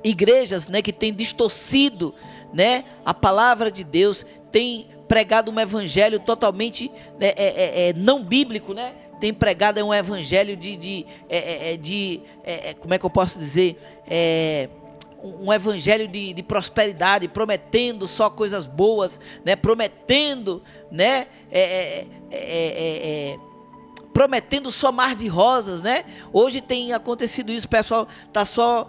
igrejas, né, que têm distorcido, né, a palavra de Deus, tem pregado um evangelho totalmente não bíblico, né? Tem pregado um evangelho como é que eu posso dizer, um evangelho de prosperidade, prometendo só coisas boas, né? Prometendo, né? Prometendo só mar de rosas, né? Hoje tem acontecido isso, o pessoal está só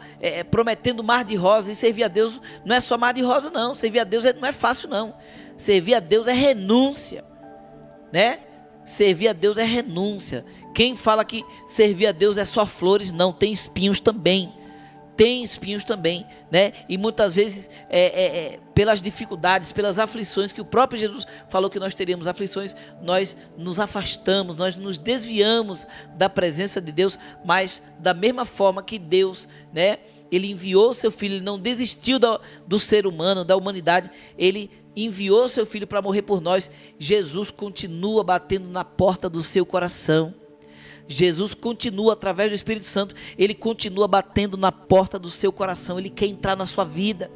prometendo mar de rosas, e servir a Deus não é só mar de rosa, não. Servir a Deus não é fácil, não. Servir a Deus é renúncia, né? Servir a Deus é renúncia. Quem fala que servir a Deus é só flores, não, tem espinhos também. Tem espinhos também, né? E muitas vezes, pelas dificuldades, pelas aflições, que o próprio Jesus falou que nós teríamos aflições, nós nos afastamos, nós nos desviamos da presença de Deus. Mas da mesma forma que Deus, né, ele enviou o seu Filho, ele não desistiu do ser humano, da humanidade, ele enviou o seu Filho para morrer por nós. Jesus continua batendo na porta do seu coração. Jesus continua, através do Espírito Santo, ele continua batendo na porta do seu coração. Ele quer entrar na sua vida.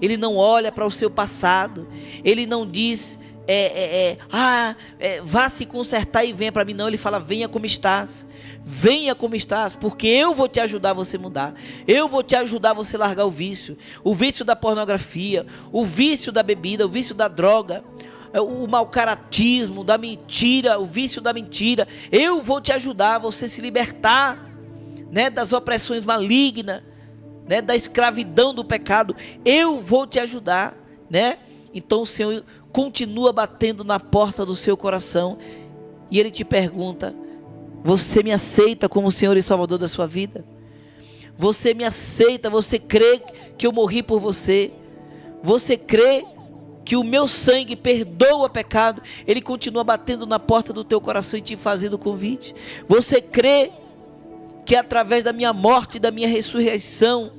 Ele não olha para o seu passado. Ele não diz, vá se consertar e venha para mim. Não, ele fala: venha como estás. Venha como estás, porque eu vou te ajudar a você mudar. Eu vou te ajudar a você largar o vício da pornografia, o vício da bebida, o vício da droga, o mau caratismo, da mentira, o vício da mentira. Eu vou te ajudar a você se libertar, né, das opressões malignas, né, da escravidão do pecado. Eu vou te ajudar, né? Então o Senhor continua batendo na porta do seu coração e Ele te pergunta: você me aceita como Senhor e Salvador da sua vida? Você me aceita? Você crê que eu morri por você? Você crê que o meu sangue perdoa pecado? Ele continua batendo na porta do teu coração e te fazendo convite. Você crê que através da minha morte e da minha ressurreição,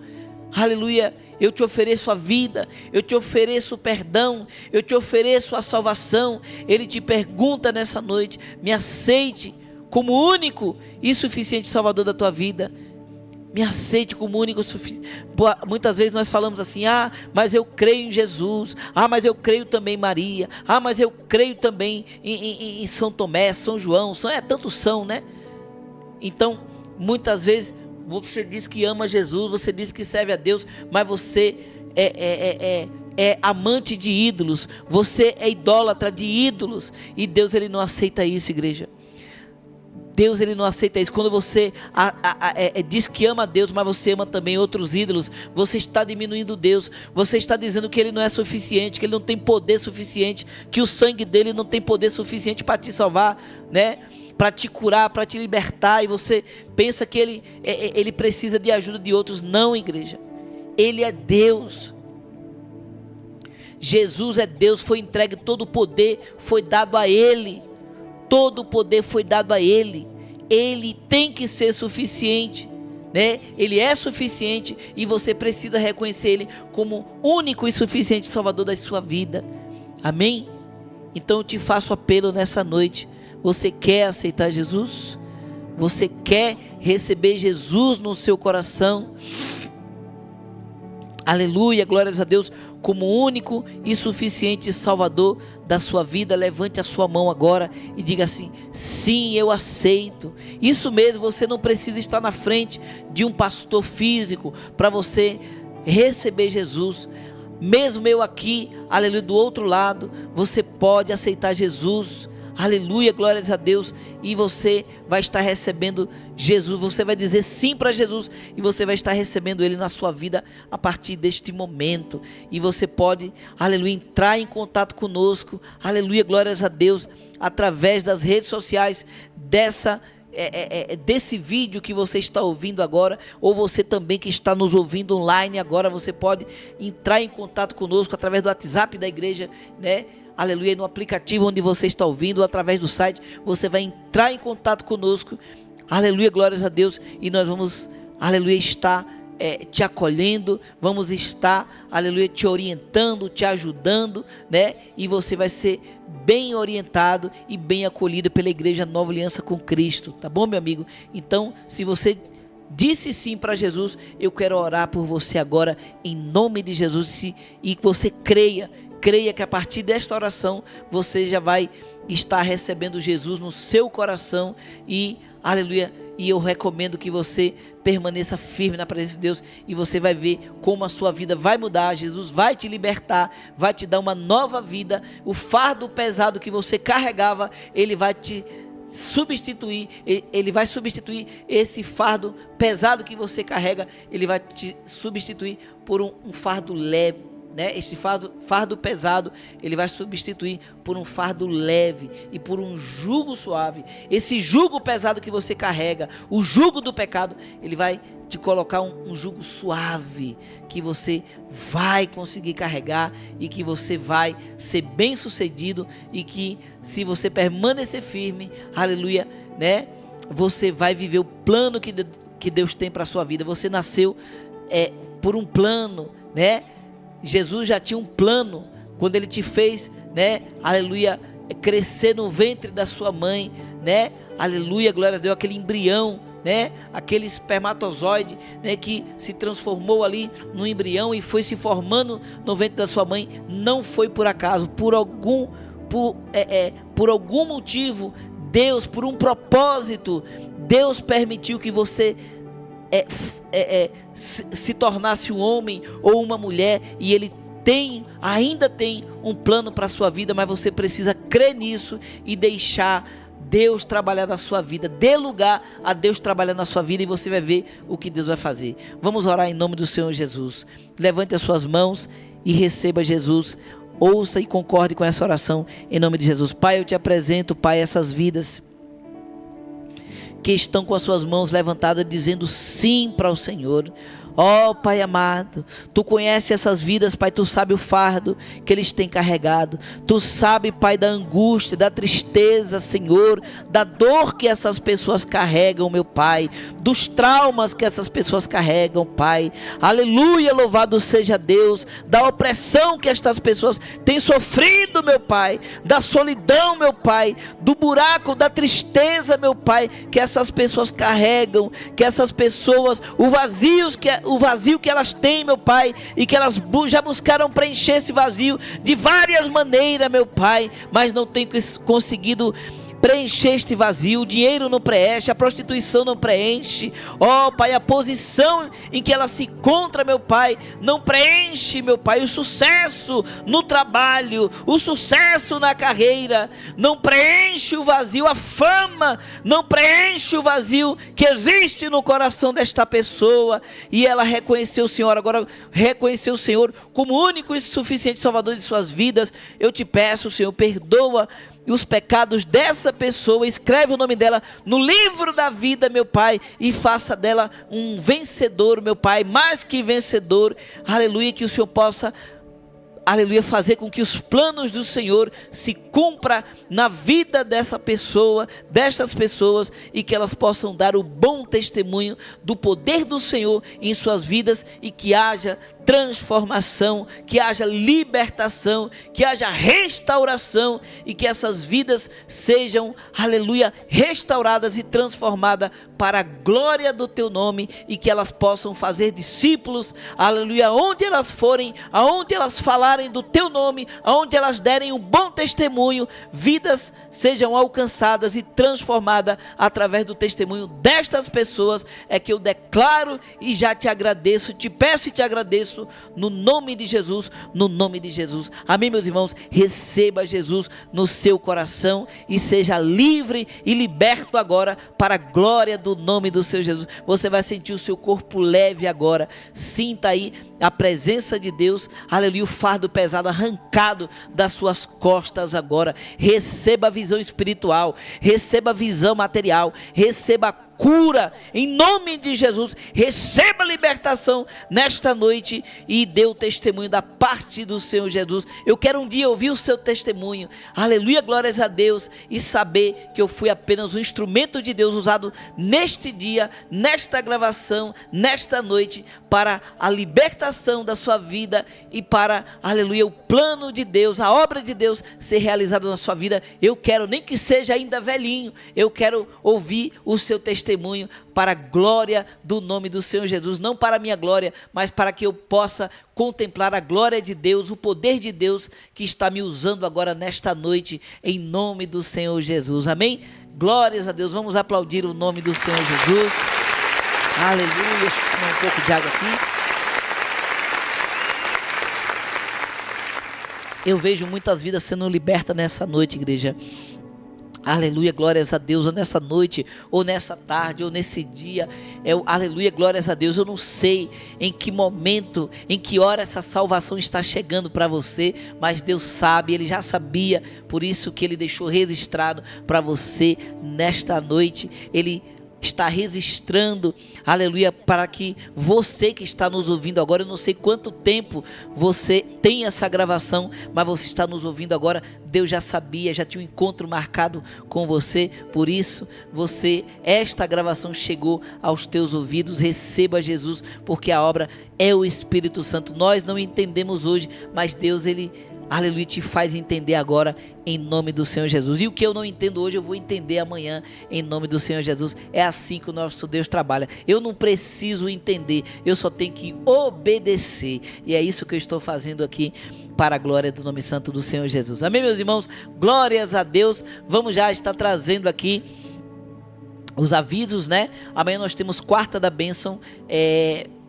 aleluia, eu te ofereço a vida, eu te ofereço o perdão, eu te ofereço a salvação. Ele te pergunta nessa noite: me aceite como único e suficiente Salvador da tua vida. Me aceite como único e suficiente. Muitas vezes nós falamos assim: ah, mas eu creio em Jesus, ah, mas eu creio também em Maria, ah, mas eu creio também em São Tomé, São João, tantos são, né? Então, muitas vezes você diz que ama Jesus, você diz que serve a Deus, mas você é amante de ídolos, você é idólatra de ídolos, e Deus, ele não aceita isso, igreja. Deus, ele não aceita isso. Quando você diz que ama a Deus, mas você ama também outros ídolos, você está diminuindo Deus, você está dizendo que ele não é suficiente, que ele não tem poder suficiente, que o sangue dele não tem poder suficiente para te salvar, né? Para te curar, para te libertar, e você pensa que ele precisa de ajuda de outros. Não, igreja, ele é Deus. Jesus é Deus, foi entregue todo o poder, foi dado a ele, todo o poder foi dado a ele. Ele tem que ser suficiente, né? Ele é suficiente, e você precisa reconhecer ele como único e suficiente Salvador da sua vida. Amém? Então eu te faço apelo nessa noite. Você quer aceitar Jesus? Você quer receber Jesus no seu coração? Aleluia, glórias a Deus, como único e suficiente Salvador da sua vida. Levante a sua mão agora e diga assim: sim, eu aceito. Isso mesmo, você não precisa estar na frente de um pastor físico para você receber Jesus. Mesmo eu aqui, aleluia, do outro lado, você pode aceitar Jesus. Aleluia, glórias a Deus, e você vai estar recebendo Jesus, você vai dizer sim para Jesus, e você vai estar recebendo ele na sua vida a partir deste momento. E você pode, aleluia, entrar em contato conosco, aleluia, glórias a Deus, através das redes sociais desse vídeo que você está ouvindo agora, ou você também que está nos ouvindo online agora, você pode entrar em contato conosco através do WhatsApp da igreja, né? Aleluia, no aplicativo onde você está ouvindo, através do site, você vai entrar em contato conosco, aleluia, glórias a Deus, e nós vamos, aleluia, estar te acolhendo, vamos estar, aleluia, te orientando, te ajudando, né? E você vai ser bem orientado e bem acolhido pela Igreja Nova Aliança com Cristo, tá bom, meu amigo? Então, se você disse sim para Jesus, eu quero orar por você agora, em nome de Jesus, e que você creia que a partir desta oração você já vai estar recebendo Jesus no seu coração, e aleluia, e eu recomendo que você permaneça firme na presença de Deus, e você vai ver como a sua vida vai mudar. Jesus vai te libertar, vai te dar uma nova vida. O fardo pesado que você carregava, ele vai te substituir, ele vai substituir esse fardo pesado que você carrega, ele vai te substituir por um fardo leve, né? Esse fardo pesado, ele vai substituir por um fardo leve e por um jugo suave. Esse jugo pesado que você carrega, o jugo do pecado, ele vai te colocar um jugo suave, que você vai conseguir carregar, e que você vai ser bem sucedido, e que se você permanecer firme, aleluia, né? Você vai viver o plano que Deus tem para a sua vida. Você nasceu por um plano, né? Jesus já tinha um plano quando ele te fez, né, aleluia, crescer no ventre da sua mãe, né, aleluia, glória a Deus, aquele embrião, né, aquele espermatozoide, né, que se transformou ali no embrião e foi se formando no ventre da sua mãe. Não foi por acaso, por algum motivo, Deus, por um propósito, Deus permitiu que você se tornasse um homem ou uma mulher, e ele ainda tem um plano para a sua vida, mas você precisa crer nisso e deixar Deus trabalhar na sua vida. Dê lugar a Deus trabalhar na sua vida, e você vai ver o que Deus vai fazer. Vamos orar em nome do Senhor Jesus. Levante as suas mãos e receba Jesus. Ouça e concorde com essa oração em nome de Jesus. Pai, eu te apresento, Pai, essas vidas que estão com as suas mãos levantadas, dizendo sim para o Senhor. Ó Pai amado, Tu conhece essas vidas, Pai, Tu sabe o fardo que eles têm carregado. Tu sabe, Pai, da angústia, da tristeza, Senhor, da dor que essas pessoas carregam, meu Pai, dos traumas que essas pessoas carregam, Pai. Aleluia, louvado seja Deus, da opressão que estas pessoas têm sofrido, meu Pai, da solidão, meu Pai, do buraco, da tristeza, meu Pai, que essas pessoas carregam, que essas pessoas, o vazio que elas têm, meu Pai, e que elas já buscaram preencher esse vazio de várias maneiras, meu Pai, mas não têm conseguido preencher este vazio. O dinheiro não preenche, a prostituição não preenche, ó Pai, a posição em que ela se encontra, meu Pai, não preenche, meu Pai, o sucesso no trabalho, o sucesso na carreira, não preenche o vazio, a fama não preenche o vazio que existe no coração desta pessoa, e ela reconheceu o Senhor, agora reconheceu o Senhor como único e suficiente Salvador de suas vidas. Eu te peço, Senhor, perdoa os pecados dessa pessoa, escreve o nome dela no livro da vida, meu Pai, e faça dela um vencedor, meu Pai, mais que vencedor. Aleluia, que o Senhor possa, aleluia, fazer com que os planos do Senhor se cumpra na vida dessa pessoa, destas pessoas, e que elas possam dar o bom testemunho do poder do Senhor em suas vidas, e que haja transformação, que haja libertação, que haja restauração, e que essas vidas sejam, aleluia, restauradas e transformadas para a glória do Teu nome, e que elas possam fazer discípulos, aleluia, aonde elas forem, aonde elas falarem do Teu nome, aonde elas derem um bom testemunho, vidas sejam alcançadas e transformadas através do testemunho destas pessoas. É que eu declaro e já te agradeço, te peço e te agradeço, no nome de Jesus, no nome de Jesus. Amém, meus irmãos? Receba Jesus no seu coração e seja livre e liberto agora para a glória do nome do Senhor Jesus. Você vai sentir o seu corpo leve agora. Sinta aí a presença de Deus, aleluia, o fardo pesado arrancado das suas costas agora. Receba a visão espiritual, receba a visão material, receba a cura em nome de Jesus, receba a libertação nesta noite e dê o testemunho da parte do Senhor Jesus. Eu quero um dia ouvir o seu testemunho, aleluia, glórias a Deus, e saber que eu fui apenas um instrumento de Deus usado neste dia, nesta gravação, nesta noite, para a libertação da sua vida e para, aleluia, o plano de Deus, a obra de Deus ser realizada na sua vida. Eu quero, nem que seja ainda velhinho, eu quero ouvir o seu testemunho para a glória do nome do Senhor Jesus, não para a minha glória, mas para que eu possa contemplar a glória de Deus, o poder de Deus que está me usando agora nesta noite, em nome do Senhor Jesus. Amém? Glórias a Deus. Vamos aplaudir o nome do Senhor Jesus. Aleluia. Deixa eu tomar um pouco de água aqui. Eu vejo muitas vidas sendo libertas nessa noite, igreja. Aleluia, glórias a Deus, ou nessa noite, ou nessa tarde, ou nesse dia, aleluia, glórias a Deus. Eu não sei em que momento, em que hora essa salvação está chegando para você, mas Deus sabe, Ele já sabia, por isso que Ele deixou registrado para você nesta noite. Ele está registrando, aleluia, para que você que está nos ouvindo agora, eu não sei quanto tempo você tem essa gravação, mas você está nos ouvindo agora, Deus já sabia, já tinha um encontro marcado com você, por isso esta gravação chegou aos teus ouvidos. Receba Jesus, porque a obra é o Espírito Santo. Nós não entendemos hoje, mas Deus, Ele, aleluia, te faz entender agora em nome do Senhor Jesus. E o que eu não entendo hoje, eu vou entender amanhã em nome do Senhor Jesus. É assim que o nosso Deus trabalha. Eu não preciso entender, eu só tenho que obedecer. E é isso que eu estou fazendo aqui para a glória do nome santo do Senhor Jesus. Amém, meus irmãos? Glórias a Deus. Vamos já estar trazendo aqui os avisos, né? Amanhã nós temos Quarta da Bênção,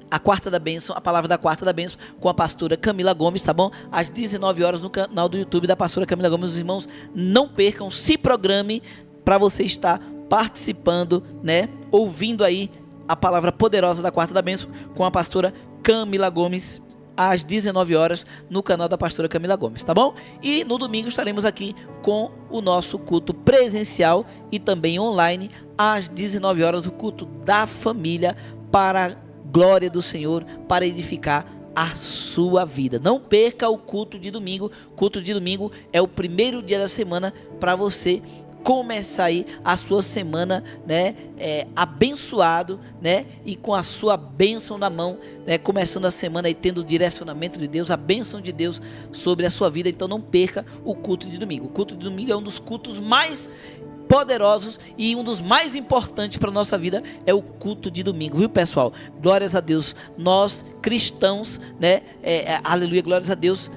a Quarta da Bênção, a palavra da Quarta da Bênção com a pastora Camila Gomes, tá bom? Às 19 horas no canal do YouTube da pastora Camila Gomes. Os irmãos não percam, se programe para você estar participando, né? Ouvindo aí a palavra poderosa da Quarta da Bênção com a pastora Camila Gomes, às 19 horas no canal da pastora Camila Gomes, tá bom? E no domingo estaremos aqui com o nosso culto presencial e também online, às 19 horas, o culto da família, para glória do Senhor para edificar a sua vida. Não perca o culto de domingo. Culto de domingo é o primeiro dia da semana para você começar aí a sua semana, né, abençoado, né, e com a sua bênção na mão, né, começando a semana aí tendo o direcionamento de Deus, a bênção de Deus sobre a sua vida. Então não perca o culto de domingo. O culto de domingo é um dos cultos mais poderosos e um dos mais importantes para a nossa vida, é o culto de domingo, viu, pessoal? Glórias a Deus. Nós cristãos, né, aleluia, glórias a Deus,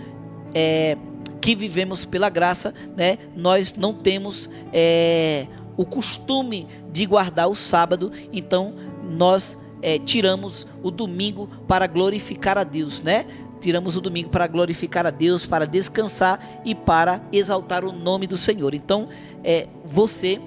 que vivemos pela graça, né, nós não temos o costume de guardar o sábado, então nós tiramos o domingo para glorificar a Deus, né? Tiramos o domingo para glorificar a Deus, para descansar e para exaltar o nome do Senhor. Então, você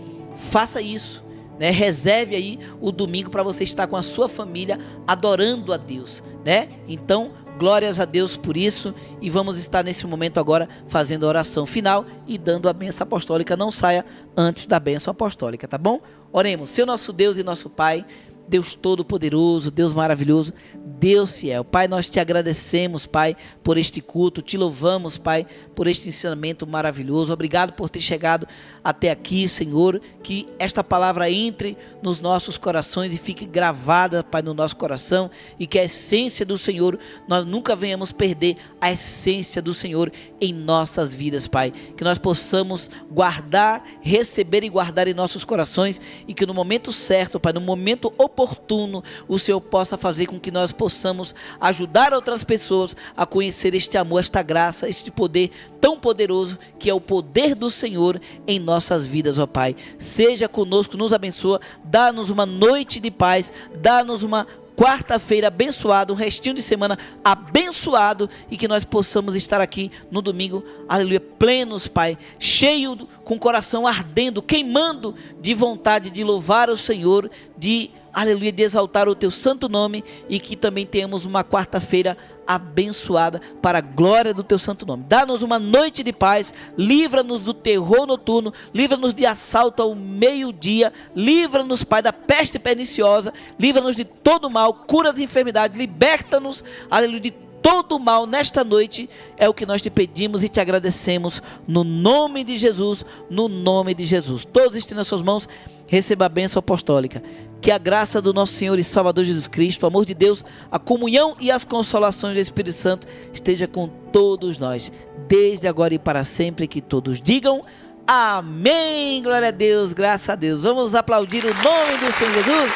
faça isso, né? Reserve aí o domingo para você estar com a sua família adorando a Deus, né? Então, glórias a Deus por isso, e vamos estar nesse momento agora fazendo a oração final e dando a bênção apostólica. Não saia antes da bênção apostólica, tá bom? Oremos. Senhor nosso Deus e nosso Pai, Deus Todo-Poderoso, Deus maravilhoso, Deus fiel. Pai, nós te agradecemos, Pai, por este culto, te louvamos, Pai, por este ensinamento maravilhoso. Obrigado por ter chegado até aqui, Senhor, que esta palavra entre nos nossos corações e fique gravada, Pai, no nosso coração, e que a essência do Senhor, nós nunca venhamos perder a essência do Senhor em nossas vidas, Pai. Que nós possamos guardar, receber e guardar em nossos corações, e que no momento certo, Pai, no momento oportuno, o Senhor possa fazer com que nós possamos ajudar outras pessoas a conhecer este amor, esta graça, este poder tão poderoso que é o poder do Senhor em nossas vidas, ó Pai. Seja conosco, nos abençoa, dá-nos uma noite de paz, dá-nos uma quarta-feira abençoada, um restinho de semana abençoado, e que nós possamos estar aqui no domingo, aleluia, plenos, Pai, cheio, com o coração ardendo, queimando de vontade de louvar o Senhor, de, aleluia, de exaltar o teu santo nome, e que também tenhamos uma quarta-feira abençoada para a glória do teu santo nome. Dá-nos uma noite de paz, livra-nos do terror noturno, livra-nos de assalto ao meio-dia, livra-nos, Pai, da peste perniciosa, livra-nos de todo mal, cura as enfermidades, liberta-nos, aleluia, de todo mal nesta noite. É o que nós te pedimos e te agradecemos no nome de Jesus, no nome de Jesus. Todos estendam as suas mãos, receba a bênção apostólica. Que a graça do nosso Senhor e Salvador Jesus Cristo, o amor de Deus, a comunhão e as consolações do Espírito Santo esteja com todos nós, desde agora e para sempre. Que todos digam amém. Glória a Deus, graças a Deus. Vamos aplaudir o nome do Senhor Jesus.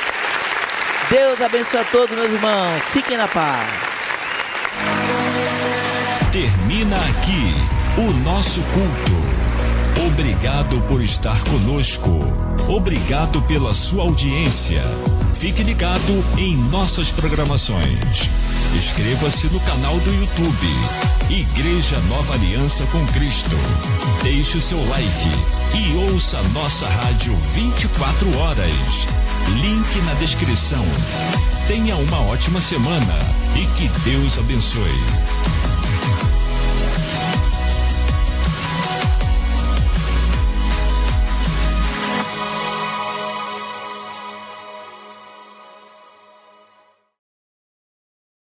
Deus abençoe a todos, meus irmãos. Fiquem na paz. Termina aqui o nosso culto. Obrigado por estar conosco. Obrigado pela sua audiência. Fique ligado em nossas programações. Inscreva-se no canal do YouTube Igreja Nova Aliança com Cristo. Deixe o seu like e ouça nossa rádio 24 horas. Link na descrição. Tenha uma ótima semana e que Deus abençoe.